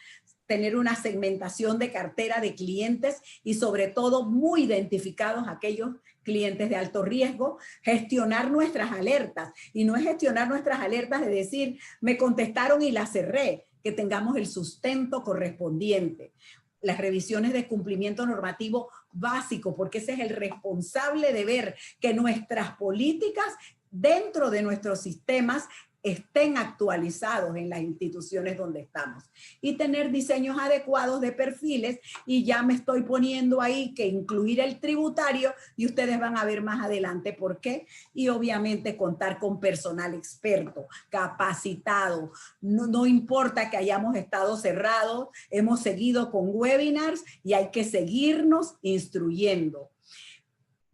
Tener una segmentación de cartera de clientes y sobre todo muy identificados aquellos clientes de alto riesgo, gestionar nuestras alertas. Y no es gestionar nuestras alertas de decir, me contestaron y la cerré, que tengamos el sustento correspondiente. Las revisiones de cumplimiento normativo básico, porque ese es el responsable de ver que nuestras políticas dentro de nuestros sistemas estén actualizados en las instituciones donde estamos y tener diseños adecuados de perfiles y ya me estoy poniendo ahí que incluir el tributario y ustedes van a ver más adelante por qué y obviamente contar con personal experto, capacitado, no importa que hayamos estado cerrados, hemos seguido con webinars y hay que seguirnos instruyendo.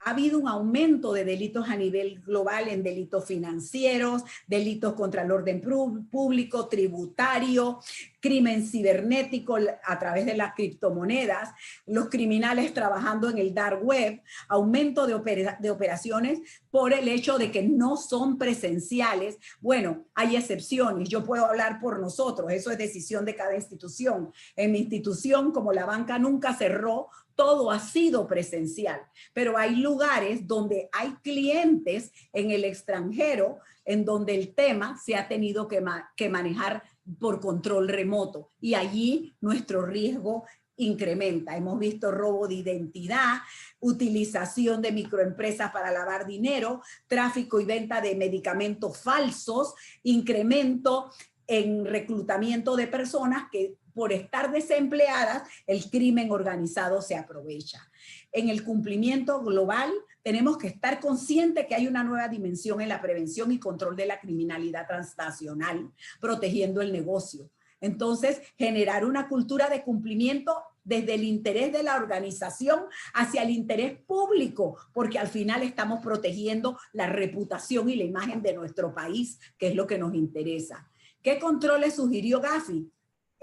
Ha habido un aumento de delitos a nivel global en delitos financieros, delitos contra el orden público, tributario, crimen cibernético a través de las criptomonedas, los criminales trabajando en el dark web, aumento de operaciones por el hecho de que no son presenciales. Bueno, hay excepciones, yo puedo hablar por nosotros, eso es decisión de cada institución. En mi institución, como la banca nunca cerró, todo ha sido presencial, pero hay lugares donde hay clientes en el extranjero en donde el tema se ha tenido que manejar por control remoto y allí nuestro riesgo incrementa. Hemos visto robo de identidad, utilización de microempresas para lavar dinero, tráfico y venta de medicamentos falsos, incremento en reclutamiento de personas que por estar desempleadas, el crimen organizado se aprovecha. En el cumplimiento global, tenemos que estar conscientes que hay una nueva dimensión en la prevención y control de la criminalidad transnacional, protegiendo el negocio. Entonces, generar una cultura de cumplimiento desde el interés de la organización hacia el interés público, porque al final estamos protegiendo la reputación y la imagen de nuestro país, que es lo que nos interesa. ¿Qué controles sugirió Gafi?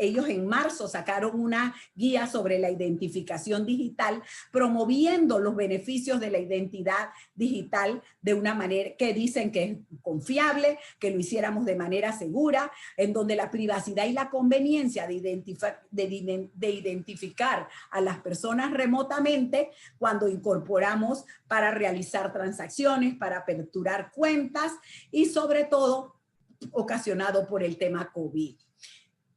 ellos en marzo sacaron una guía sobre la identificación digital, promoviendo los beneficios de la identidad digital de una manera que dicen que es confiable, que lo hiciéramos de manera segura, en donde la privacidad y la conveniencia de identificar a las personas remotamente cuando incorporamos para realizar transacciones, para aperturar cuentas y sobre todo ocasionado por el tema COVID.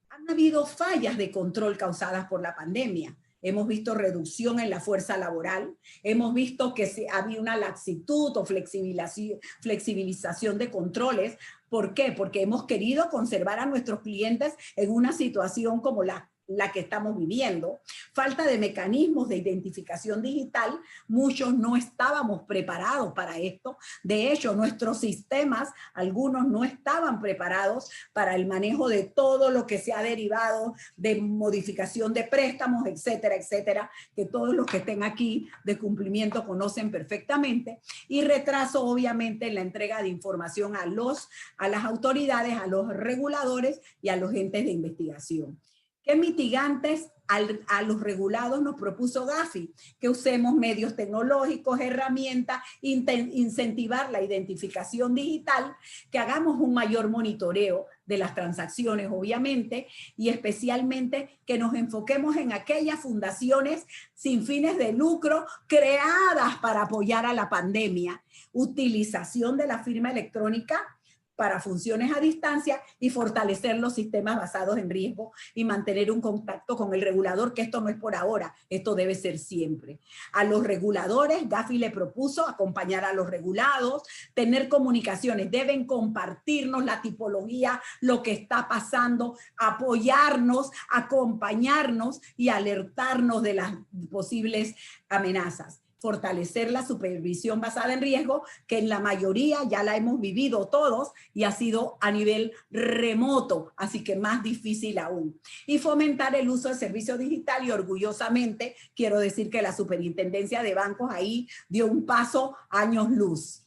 Han habido fallas de control causadas por la pandemia. Hemos visto reducción en la fuerza laboral, hemos visto que había una laxitud o flexibilización de controles. ¿Por qué? Porque hemos querido conservar a nuestros clientes en una situación como la que estamos viviendo. Falta de mecanismos de identificación digital. Muchos no estábamos preparados para esto. De hecho, nuestros sistemas, algunos no estaban preparados para el manejo de todo lo que se ha derivado de modificación de préstamos, etcétera, etcétera, que todos los que estén aquí de cumplimiento conocen perfectamente. Y retraso, obviamente, en la entrega de información a las autoridades, a los reguladores y a los entes de investigación. ¿Qué mitigantes a los regulados nos propuso Gafi? Que usemos medios tecnológicos, herramientas, incentivar la identificación digital, que hagamos un mayor monitoreo de las transacciones, obviamente, y especialmente que nos enfoquemos en aquellas fundaciones sin fines de lucro creadas para apoyar a la pandemia, utilización de la firma electrónica para funciones a distancia y fortalecer los sistemas basados en riesgo y mantener un contacto con el regulador, que esto no es por ahora, esto debe ser siempre. A los reguladores, Gafi le propuso acompañar a los regulados, tener comunicaciones, deben compartirnos la tipología, lo que está pasando, apoyarnos, acompañarnos y alertarnos de las posibles amenazas. Fortalecer la supervisión basada en riesgo, que en la mayoría ya la hemos vivido todos y ha sido a nivel remoto, así que más difícil aún. Y fomentar el uso de servicio digital, y orgullosamente quiero decir que la Superintendencia de Bancos ahí dio un paso años luz.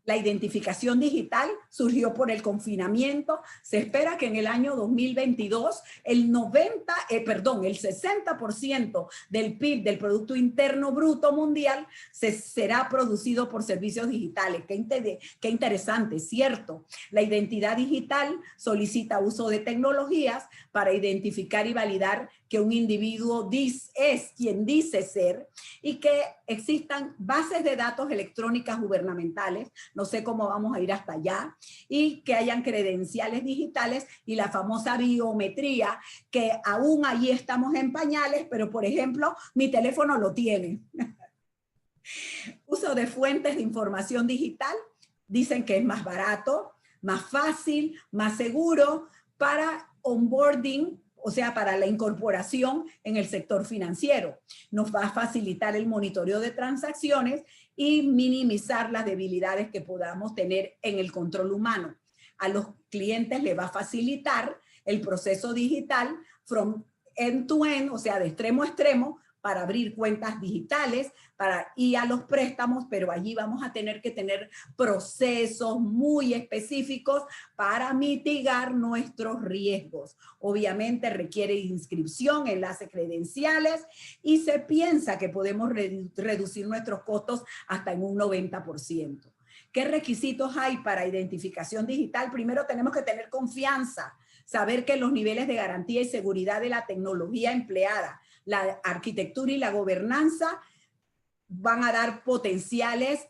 La identificación digital surgió por el confinamiento. Se espera que en el año 2022 el 60% del PIB, del Producto Interno Bruto Mundial, será producido por servicios digitales. Qué interesante, ¿cierto? La identidad digital solicita uso de tecnologías para identificar y validar que un individuo es quien dice ser, y que existan bases de datos electrónicas gubernamentales, no sé cómo vamos a ir hasta allá, y que hayan credenciales digitales y la famosa biometría, que aún allí estamos en pañales, pero por ejemplo, mi teléfono lo tiene. Uso de fuentes de información digital, dicen que es más barato, más fácil, más seguro para onboarding, o sea, para la incorporación en el sector financiero. Nos va a facilitar el monitoreo de transacciones y minimizar las debilidades que podamos tener en el control humano. A los clientes les va a facilitar el proceso digital from end to end, o sea, de extremo a extremo, para abrir cuentas digitales, y a los préstamos, pero allí vamos a tener que tener procesos muy específicos para mitigar nuestros riesgos. Obviamente requiere inscripción, enlaces credenciales, y se piensa que podemos reducir nuestros costos hasta en un 90%. ¿Qué requisitos hay para identificación digital? Primero tenemos que tener confianza, saber que los niveles de garantía y seguridad de la tecnología empleada, la arquitectura y la gobernanza van a dar potenciales,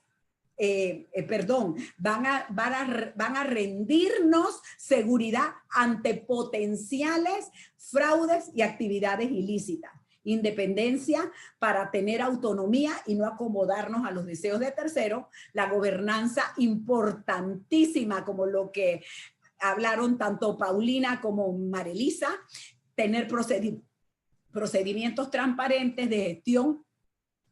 van a rendirnos seguridad ante potenciales fraudes y actividades ilícitas. Independencia para tener autonomía y no acomodarnos a los deseos de terceros. La gobernanza importantísima, como lo que hablaron tanto Paulina como Marilisa, tener procedimientos transparentes de gestión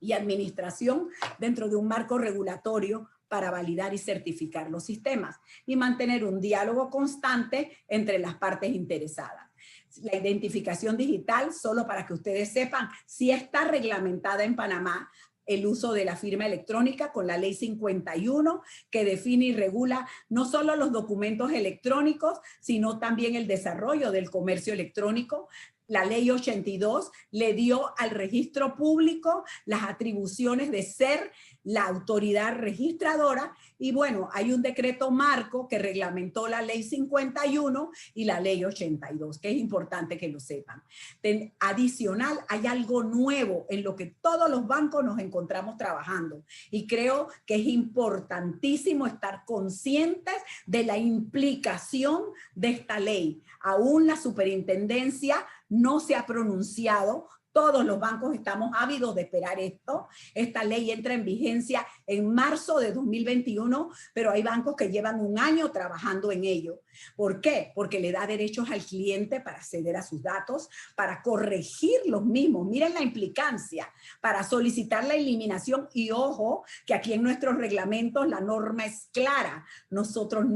y administración dentro de un marco regulatorio para validar y certificar los sistemas, y mantener un diálogo constante entre las partes interesadas. La identificación digital, solo para que ustedes sepan, sí está reglamentada en Panamá el uso de la firma electrónica con la ley 51, que define y regula no solo los documentos electrónicos, sino también el desarrollo del comercio electrónico. La ley 82 le dio al registro público las atribuciones de ser la autoridad registradora, y bueno, hay un decreto marco que reglamentó la ley 51 y la ley 82, que es importante que lo sepan. Adicional, hay algo nuevo en lo que todos los bancos nos encontramos trabajando, y creo que es importantísimo estar conscientes de la implicación de esta ley. Aún la superintendencia no se ha pronunciado. Todos los bancos estamos ávidos de esperar esto. Esta ley entra en vigencia en marzo de 2021, pero hay bancos que llevan un año trabajando en ello. ¿Por qué? Porque le da derechos al cliente para acceder a sus datos, para corregir los mismos. Miren la implicancia, para solicitar la eliminación. Y ojo, que aquí en nuestros reglamentos la norma es clara. Nosotros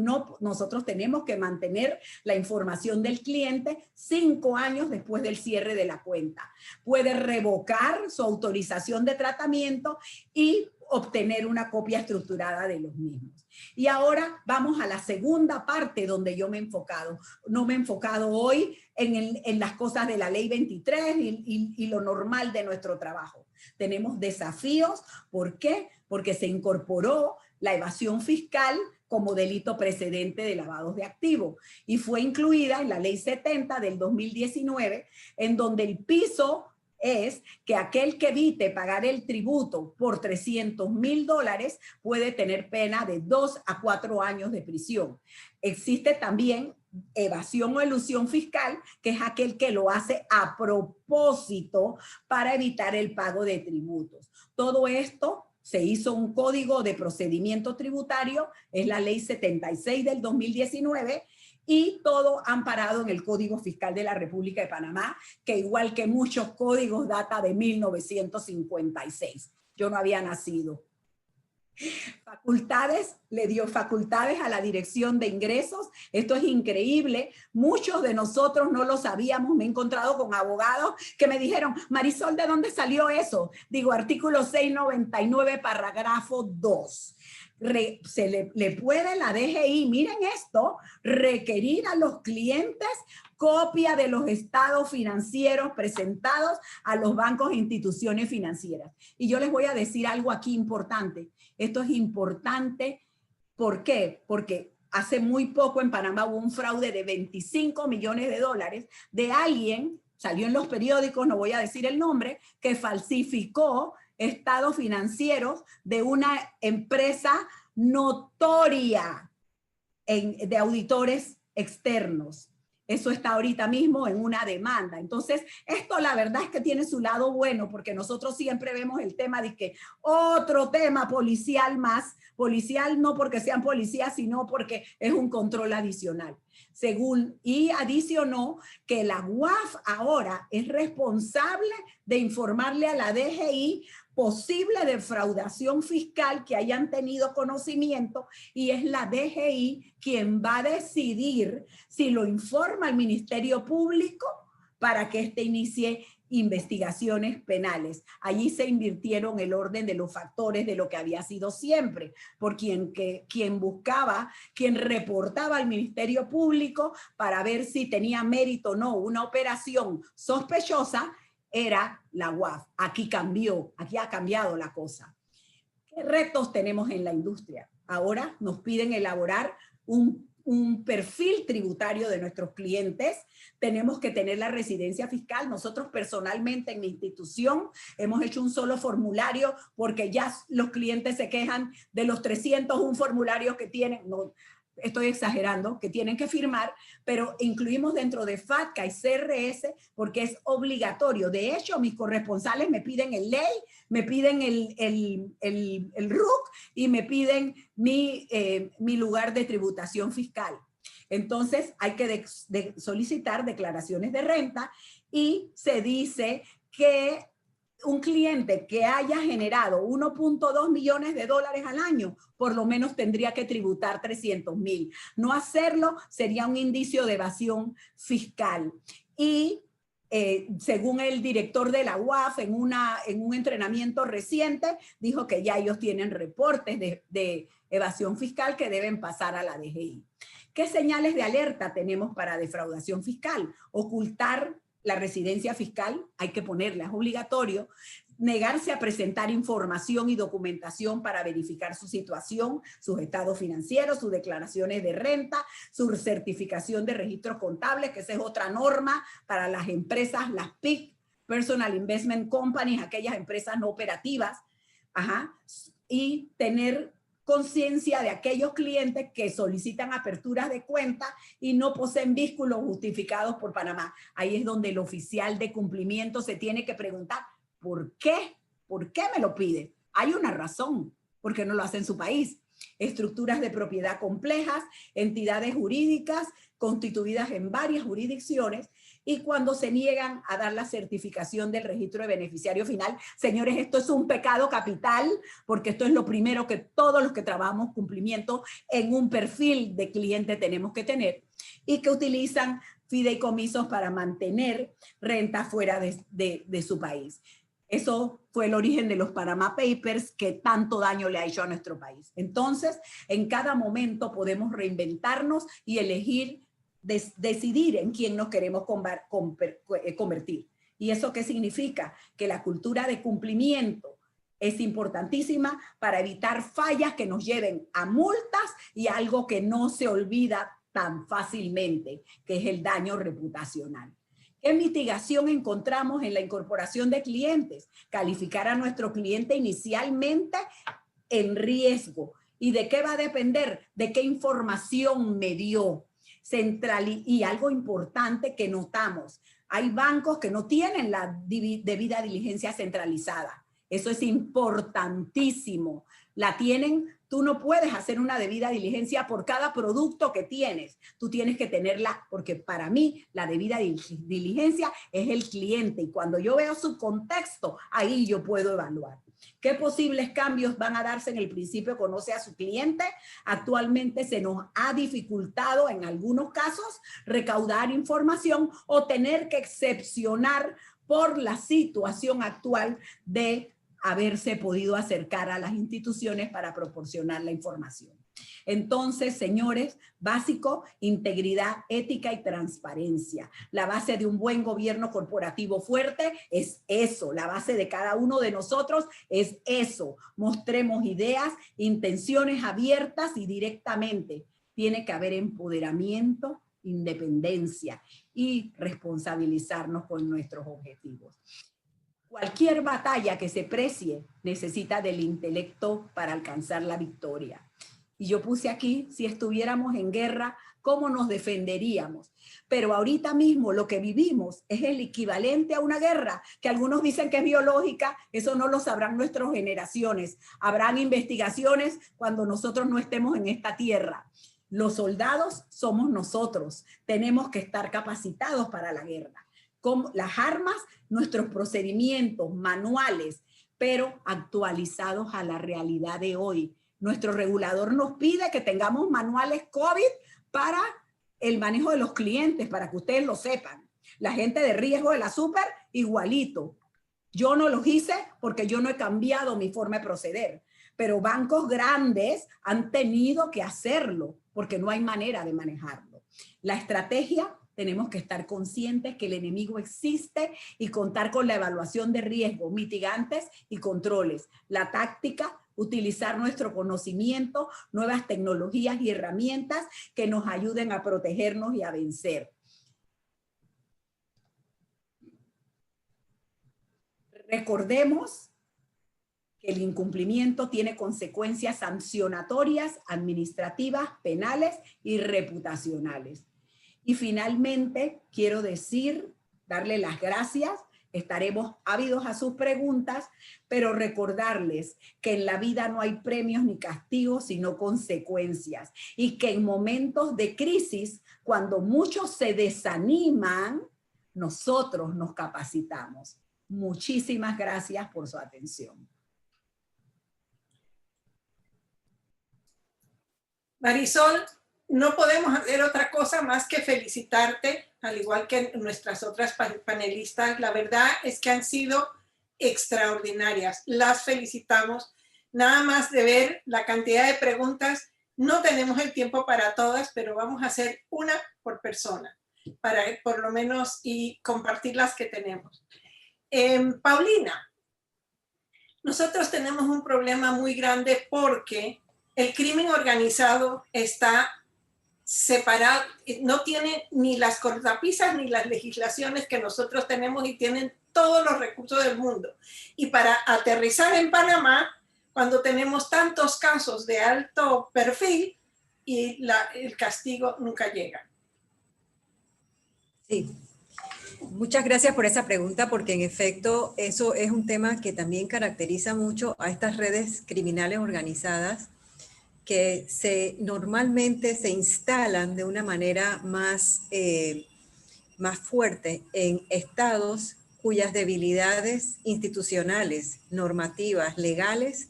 tenemos que mantener la información del cliente 5 años después del cierre de la cuenta. Puede revocar su autorización de tratamiento y obtener una copia estructurada de los mismos. Y ahora vamos a la segunda parte donde yo me he enfocado. No me he enfocado hoy en las cosas de la ley 23 y lo normal de nuestro trabajo. Tenemos desafíos. ¿Por qué? Porque se incorporó la evasión fiscal como delito precedente de lavados de activos, y fue incluida en la ley 70 del 2019, en donde el piso es que aquel que evite pagar el tributo por $300,000 puede tener pena de 2 a 4 años de prisión. Existe también evasión o elusión fiscal, que es aquel que lo hace a propósito para evitar el pago de tributos. Todo esto se hizo un código de procedimiento tributario, es la ley 76 del 2019, y todo amparado en el Código Fiscal de la República de Panamá, que igual que muchos códigos data de 1956. Yo no había nacido. Facultades, le dio facultades a la Dirección de Ingresos. Esto es increíble. Muchos de nosotros no lo sabíamos. Me he encontrado con abogados que me dijeron, Marisol, ¿de dónde salió eso? Digo, artículo 699, parágrafo 2. Le puede la DGI, miren esto, requerir a los clientes copia de los estados financieros presentados a los bancos e instituciones financieras. Y yo les voy a decir algo aquí importante. Esto es importante, ¿por qué? Porque hace muy poco en Panamá hubo un fraude de $25 millones de alguien, salió en los periódicos, no voy a decir el nombre, que falsificó estados financieros de una empresa notoria de auditores externos. Eso está ahorita mismo en una demanda. Entonces, esto la verdad es que tiene su lado bueno, porque nosotros siempre vemos el tema de que otro tema policial más, policial no porque sean policías, sino porque es un control adicional. Y adicionó que la UAF ahora es responsable de informarle a la DGI posible defraudación fiscal que hayan tenido conocimiento, y es la DGI quien va a decidir si lo informa al Ministerio Público para que éste inicie investigaciones penales. Allí se invirtieron el orden de los factores de lo que había sido siempre, por quien reportaba al Ministerio Público para ver si tenía mérito o no una operación sospechosa, era la UAF. Aquí ha cambiado la cosa. ¿Qué retos tenemos en la industria? Ahora nos piden elaborar un perfil tributario de nuestros clientes. Tenemos que tener la residencia fiscal. Nosotros personalmente en mi institución hemos hecho un solo formulario, porque ya los clientes se quejan de los 301 formularios que tienen. No, estoy exagerando, que tienen que firmar, pero incluimos dentro de FATCA y CRS porque es obligatorio. De hecho, mis corresponsales me piden el ley, me piden el RUC y me piden mi lugar de tributación fiscal. Entonces, hay que solicitar declaraciones de renta, y se dice que un cliente que haya generado 1.2 millones de dólares al año, por lo menos tendría que tributar 300,000. No hacerlo sería un indicio de evasión fiscal. Y según el director de la UAF, en un entrenamiento reciente, dijo que ya ellos tienen reportes de evasión fiscal que deben pasar a la DGI. ¿Qué señales de alerta tenemos para defraudación fiscal? Ocultar la residencia fiscal, hay que ponerla, es obligatorio. Negarse a presentar información y documentación para verificar su situación, sus estados financieros, sus declaraciones de renta, su certificación de registros contables, que esa es otra norma para las empresas, las PIC, Personal Investment Companies, aquellas empresas no operativas, y tener conciencia de aquellos clientes que solicitan aperturas de cuenta y no poseen vínculos justificados por Panamá. Ahí es donde el oficial de cumplimiento se tiene que preguntar, ¿por qué? ¿Por qué me lo pide? Hay una razón, porque no lo hace en su país. Estructuras de propiedad complejas, entidades jurídicas constituidas en varias jurisdicciones, y cuando se niegan a dar la certificación del registro de beneficiario final. Señores, esto es un pecado capital, porque esto es lo primero que todos los que trabajamos cumplimiento en un perfil de cliente tenemos que tener, y que utilizan fideicomisos para mantener renta fuera de su país. Eso fue el origen de los Panama Papers, que tanto daño le ha hecho a nuestro país. Entonces, en cada momento podemos reinventarnos y elegir, decidir en quién nos queremos convertir. ¿Y eso qué significa? Que la cultura de cumplimiento es importantísima para evitar fallas que nos lleven a multas y algo que no se olvida tan fácilmente, que es el daño reputacional. ¿Qué mitigación encontramos en la incorporación de clientes? Calificar a nuestro cliente inicialmente en riesgo. ¿Y de qué va a depender? De qué información me dio. Y algo importante que notamos, hay bancos que no tienen la debida diligencia centralizada. Eso es importantísimo. La tienen, tú no puedes hacer una debida diligencia por cada producto que tienes. Tú tienes que tenerla, porque para mí la debida diligencia es el cliente. Y cuando yo veo su contexto, ahí yo puedo evaluar. ¿Qué posibles cambios van a darse en el principio conoce a su cliente? Actualmente se nos ha dificultado en algunos casos recaudar información o tener que excepcionar por la situación actual de haberse podido acercar a las instituciones para proporcionar la información. Entonces, señores, básico, integridad, ética y transparencia. La base de un buen gobierno corporativo fuerte es eso. La base de cada uno de nosotros es eso. Mostremos ideas, intenciones abiertas y directamente. Tiene que haber empoderamiento, independencia y responsabilizarnos con nuestros objetivos. Cualquier batalla que se precie necesita del intelecto para alcanzar la victoria. Y yo puse aquí, si estuviéramos en guerra, ¿cómo nos defenderíamos? Pero ahorita mismo lo que vivimos es el equivalente a una guerra, que algunos dicen que es biológica, eso no lo sabrán nuestras generaciones. Habrán investigaciones cuando nosotros no estemos en esta tierra. Los soldados somos nosotros, tenemos que estar capacitados para la guerra. Con las armas, nuestros procedimientos manuales, pero actualizados a la realidad de hoy. Nuestro regulador nos pide que tengamos manuales COVID para el manejo de los clientes, para que ustedes lo sepan. La gente de riesgo de la super, igualito. Yo no los hice porque yo no he cambiado mi forma de proceder, pero bancos grandes han tenido que hacerlo porque no hay manera de manejarlo. La estrategia, tenemos que estar conscientes que el enemigo existe y contar con la evaluación de riesgo, mitigantes y controles. La táctica, utilizar nuestro conocimiento, nuevas tecnologías y herramientas que nos ayuden a protegernos y a vencer. Recordemos que el incumplimiento tiene consecuencias sancionatorias, administrativas, penales y reputacionales. Y finalmente, quiero darle las gracias. Estaremos ávidos a sus preguntas, pero recordarles que en la vida no hay premios ni castigos, sino consecuencias. Y que en momentos de crisis, cuando muchos se desaniman, nosotros nos capacitamos. Muchísimas gracias por su atención.
Marisol, no podemos hacer otra cosa más que felicitarte, al igual que nuestras otras panelistas. La verdad es que han sido extraordinarias. Las felicitamos. Nada más de ver la cantidad de preguntas, no tenemos el tiempo para todas, pero vamos a hacer una por persona, para por lo menos y compartir las que tenemos. Paulina, nosotros tenemos un problema muy grande porque el crimen organizado está separado, no tiene ni las cortapisas ni las legislaciones que nosotros tenemos y tienen todos los recursos del mundo. Y para aterrizar en Panamá, cuando tenemos tantos casos de alto perfil y el castigo nunca llega.
Sí. Muchas gracias por esa pregunta, porque en efecto eso es un tema que también caracteriza mucho a estas redes criminales organizadas que normalmente se instalan de una manera más fuerte en estados cuyas debilidades institucionales, normativas, legales,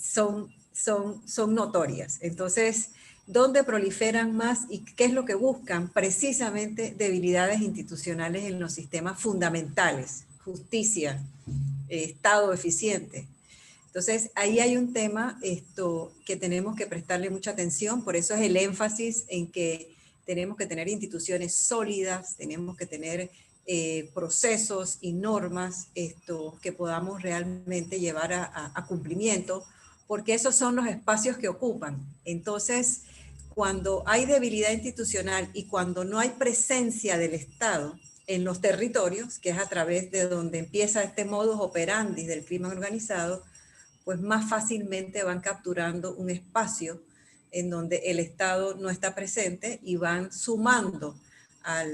son notorias. Entonces, ¿dónde proliferan más y qué es lo que buscan? Precisamente debilidades institucionales en los sistemas fundamentales, justicia, Estado eficiente. Entonces, ahí hay un tema que tenemos que prestarle mucha atención, por eso es el énfasis en que tenemos que tener instituciones sólidas, tenemos que tener procesos y normas que podamos realmente llevar a cumplimiento, porque esos son los espacios que ocupan. Entonces, cuando hay debilidad institucional y cuando no hay presencia del Estado en los territorios, que es a través de donde empieza este modus operandi del crimen organizado, pues más fácilmente van capturando un espacio en donde el Estado no está presente y van sumando a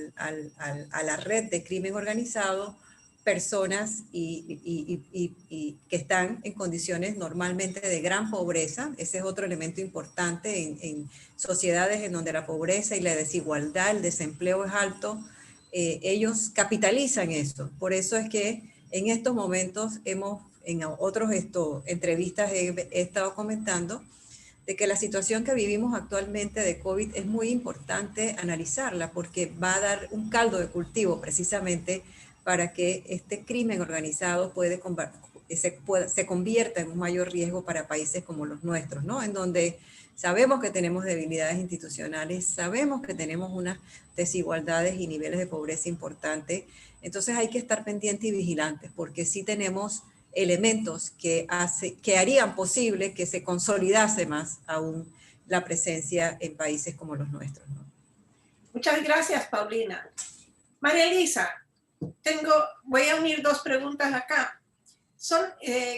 la red de crimen organizado personas y que están en condiciones normalmente de gran pobreza. Ese es otro elemento importante en sociedades en donde la pobreza y la desigualdad, el desempleo es alto. Ellos capitalizan eso. Por eso es que en estos momentos en otras entrevistas he estado comentando de que la situación que vivimos actualmente de COVID es muy importante analizarla porque va a dar un caldo de cultivo precisamente para que este crimen organizado se convierta en un mayor riesgo para países como los nuestros, ¿no? En donde sabemos que tenemos debilidades institucionales, sabemos que tenemos unas desigualdades y niveles de pobreza importantes. Entonces hay que estar pendientes y vigilantes porque sí tenemos elementos que harían posible que se consolidase más aún la presencia en países como los nuestros, ¿no?
Muchas gracias, Paulina. María Elisa, voy a unir dos preguntas acá.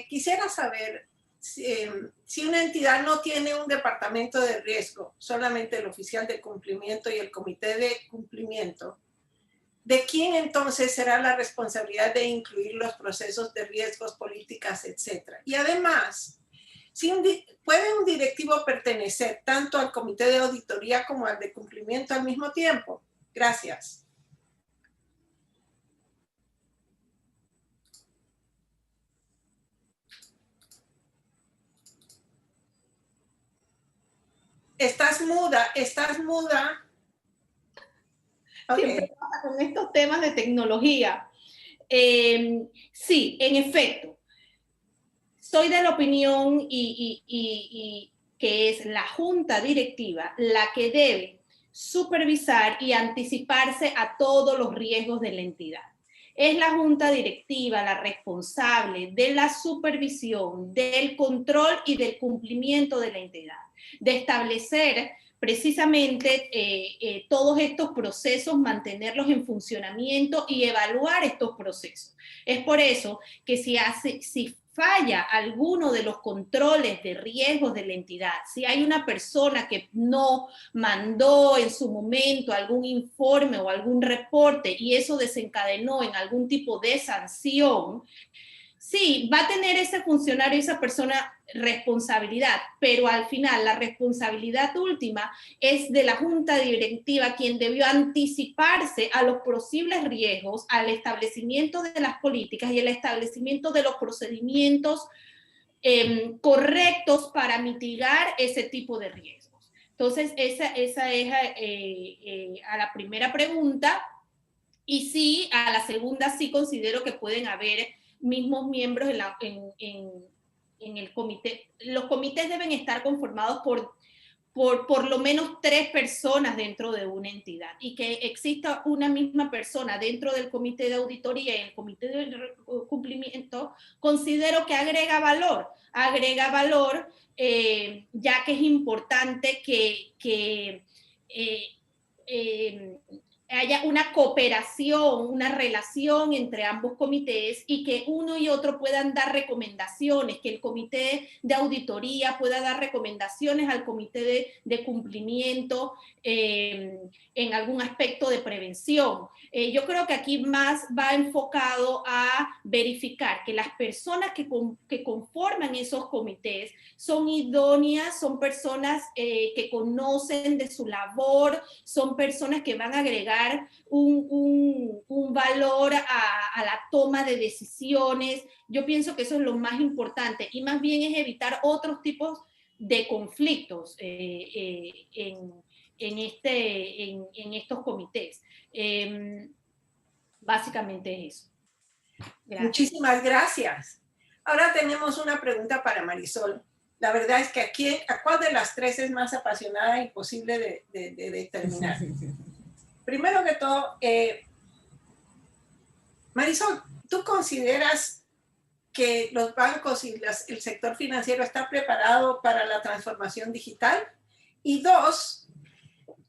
Quisiera saber si una entidad no tiene un departamento de riesgo, solamente el oficial de cumplimiento y el comité de cumplimiento, ¿de quién entonces será la responsabilidad de incluir los procesos de riesgos, políticas, etcétera? Y además, ¿puede un directivo pertenecer tanto al comité de auditoría como al de cumplimiento al mismo tiempo? Gracias. Estás muda.
Siempre
Okay.
pasa con estos temas de tecnología. Sí, en efecto, soy de la opinión y que es la junta directiva la que debe supervisar y anticiparse a todos los riesgos de la entidad. Es la junta directiva la responsable de la supervisión, del control y del cumplimiento de la entidad, de establecer precisamente todos estos procesos, mantenerlos en funcionamiento y evaluar estos procesos. Es por eso que si falla alguno de los controles de riesgos de la entidad, si hay una persona que no mandó en su momento algún informe o algún reporte y eso desencadenó en algún tipo de sanción, sí, va a tener ese funcionario, esa persona responsabilidad, pero al final la responsabilidad última es de la junta directiva, quien debió anticiparse a los posibles riesgos, al establecimiento de las políticas y el establecimiento de los procedimientos correctos para mitigar ese tipo de riesgos. Entonces, esa es a la primera pregunta. Y sí, a la segunda sí considero que pueden haber mismos miembros en el comité. Los comités deben estar conformados por lo menos 3 personas dentro de una entidad, y que exista una misma persona dentro del comité de auditoría y el comité de cumplimiento, considero que agrega valor, ya que es importante que haya una cooperación, una relación entre ambos comités, y que uno y otro puedan dar recomendaciones, que el comité de auditoría pueda dar recomendaciones al comité de cumplimiento en algún aspecto de prevención. Yo creo que aquí más va enfocado a verificar que las personas que conforman esos comités son idóneas, son personas que conocen de su labor, son personas que van a agregar un valor a la toma de decisiones. Yo pienso que eso es lo más importante, y más bien es evitar otros tipos de conflictos en estos comités. Básicamente es eso.
Gracias. Muchísimas gracias. Ahora tenemos una pregunta para Marisol. La verdad es que aquí, ¿a cuál de las 3 es más apasionada? Imposible de determinar. Primero que todo, Marisol, ¿tú consideras que los bancos y el sector financiero está preparado para la transformación digital? Y 2,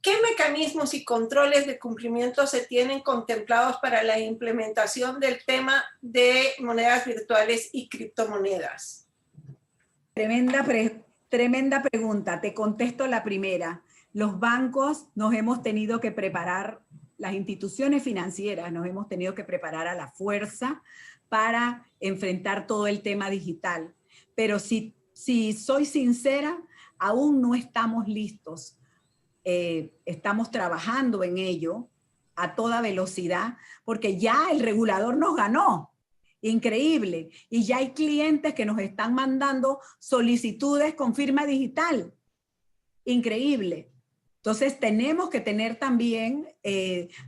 ¿qué mecanismos y controles de cumplimiento se tienen contemplados para la implementación del tema de monedas virtuales y criptomonedas?
Tremenda pregunta. Te contesto la primera. Los bancos nos hemos tenido que preparar, las instituciones financieras nos hemos tenido que preparar a la fuerza para enfrentar todo el tema digital. Pero si soy sincera, aún no estamos listos. Estamos trabajando en ello a toda velocidad, porque ya el regulador nos ganó. Increíble. Y ya hay clientes que nos están mandando solicitudes con firma digital. Increíble. Entonces tenemos que tener también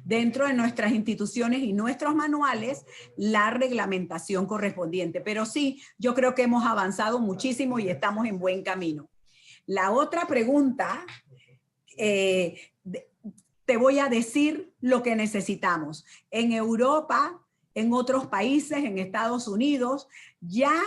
dentro de nuestras instituciones y nuestros manuales la reglamentación correspondiente. Pero sí, yo creo que hemos avanzado muchísimo y estamos en buen camino. La otra pregunta, te voy a decir lo que necesitamos. En Europa, en otros países, en Estados Unidos, ya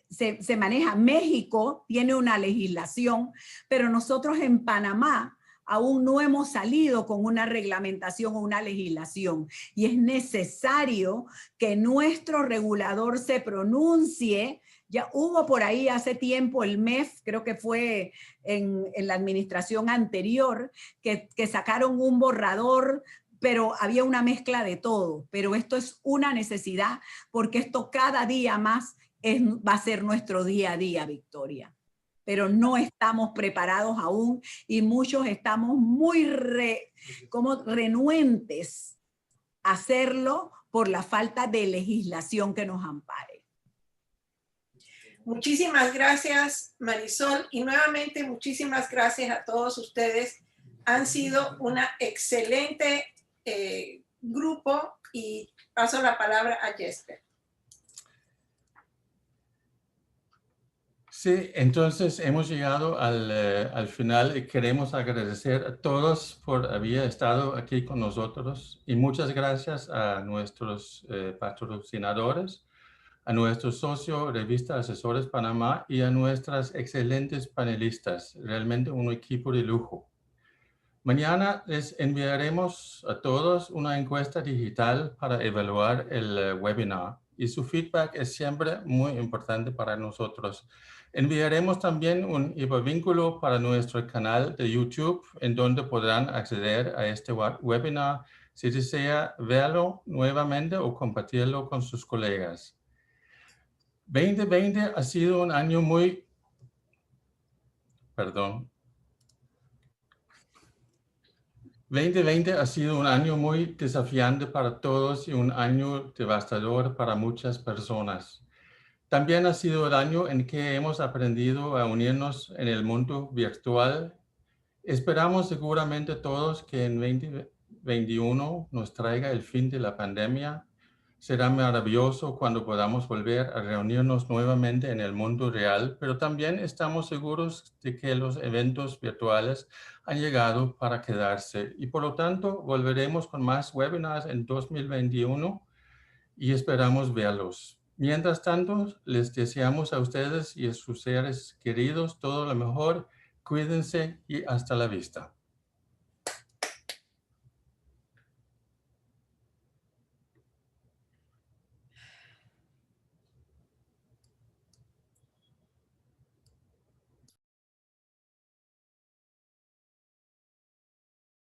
se maneja. México tiene una legislación, pero nosotros en Panamá aún no hemos salido con una reglamentación o una legislación, y es necesario que nuestro regulador se pronuncie. Ya hubo por ahí hace tiempo el MEF, creo que fue en la administración anterior, que sacaron un borrador, pero había una mezcla de todo. Pero esto es una necesidad, porque esto cada día más va a ser nuestro día a día, Victoria. Pero no estamos preparados aún, y muchos estamos muy renuentes a hacerlo por la falta de legislación que nos ampare.
Muchísimas gracias, Marisol, y nuevamente muchísimas gracias a todos ustedes. Han sido una excelente grupo, y paso la palabra a Jesper.
Sí, entonces hemos llegado al final, y queremos agradecer a todos por haber estado aquí con nosotros, y muchas gracias a nuestros patrocinadores, a nuestro socio Revista Asesores Panamá, y a nuestras excelentes panelistas, realmente un equipo de lujo. Mañana les enviaremos a todos una encuesta digital para evaluar el webinar, y su feedback es siempre muy importante para nosotros. Enviaremos también un hipervínculo para nuestro canal de YouTube, en donde podrán acceder a este webinar si desea verlo nuevamente o compartirlo con sus colegas. 2020 ha sido un año muy... Perdón. 2020 ha sido un año muy desafiante para todos y un año devastador para muchas personas. También ha sido el año en que hemos aprendido a unirnos en el mundo virtual Esperamos seguramente todos que en 2021 nos traiga el fin de la pandemia. Será maravilloso cuando podamos volver a reunirnos nuevamente en el mundo real, pero también estamos seguros de que los eventos virtuales han llegado para quedarse y por lo tanto volveremos con más webinars en 2021 y esperamos verlos. Mientras tanto, les deseamos a ustedes y a sus seres queridos todo lo mejor. Cuídense y hasta la vista.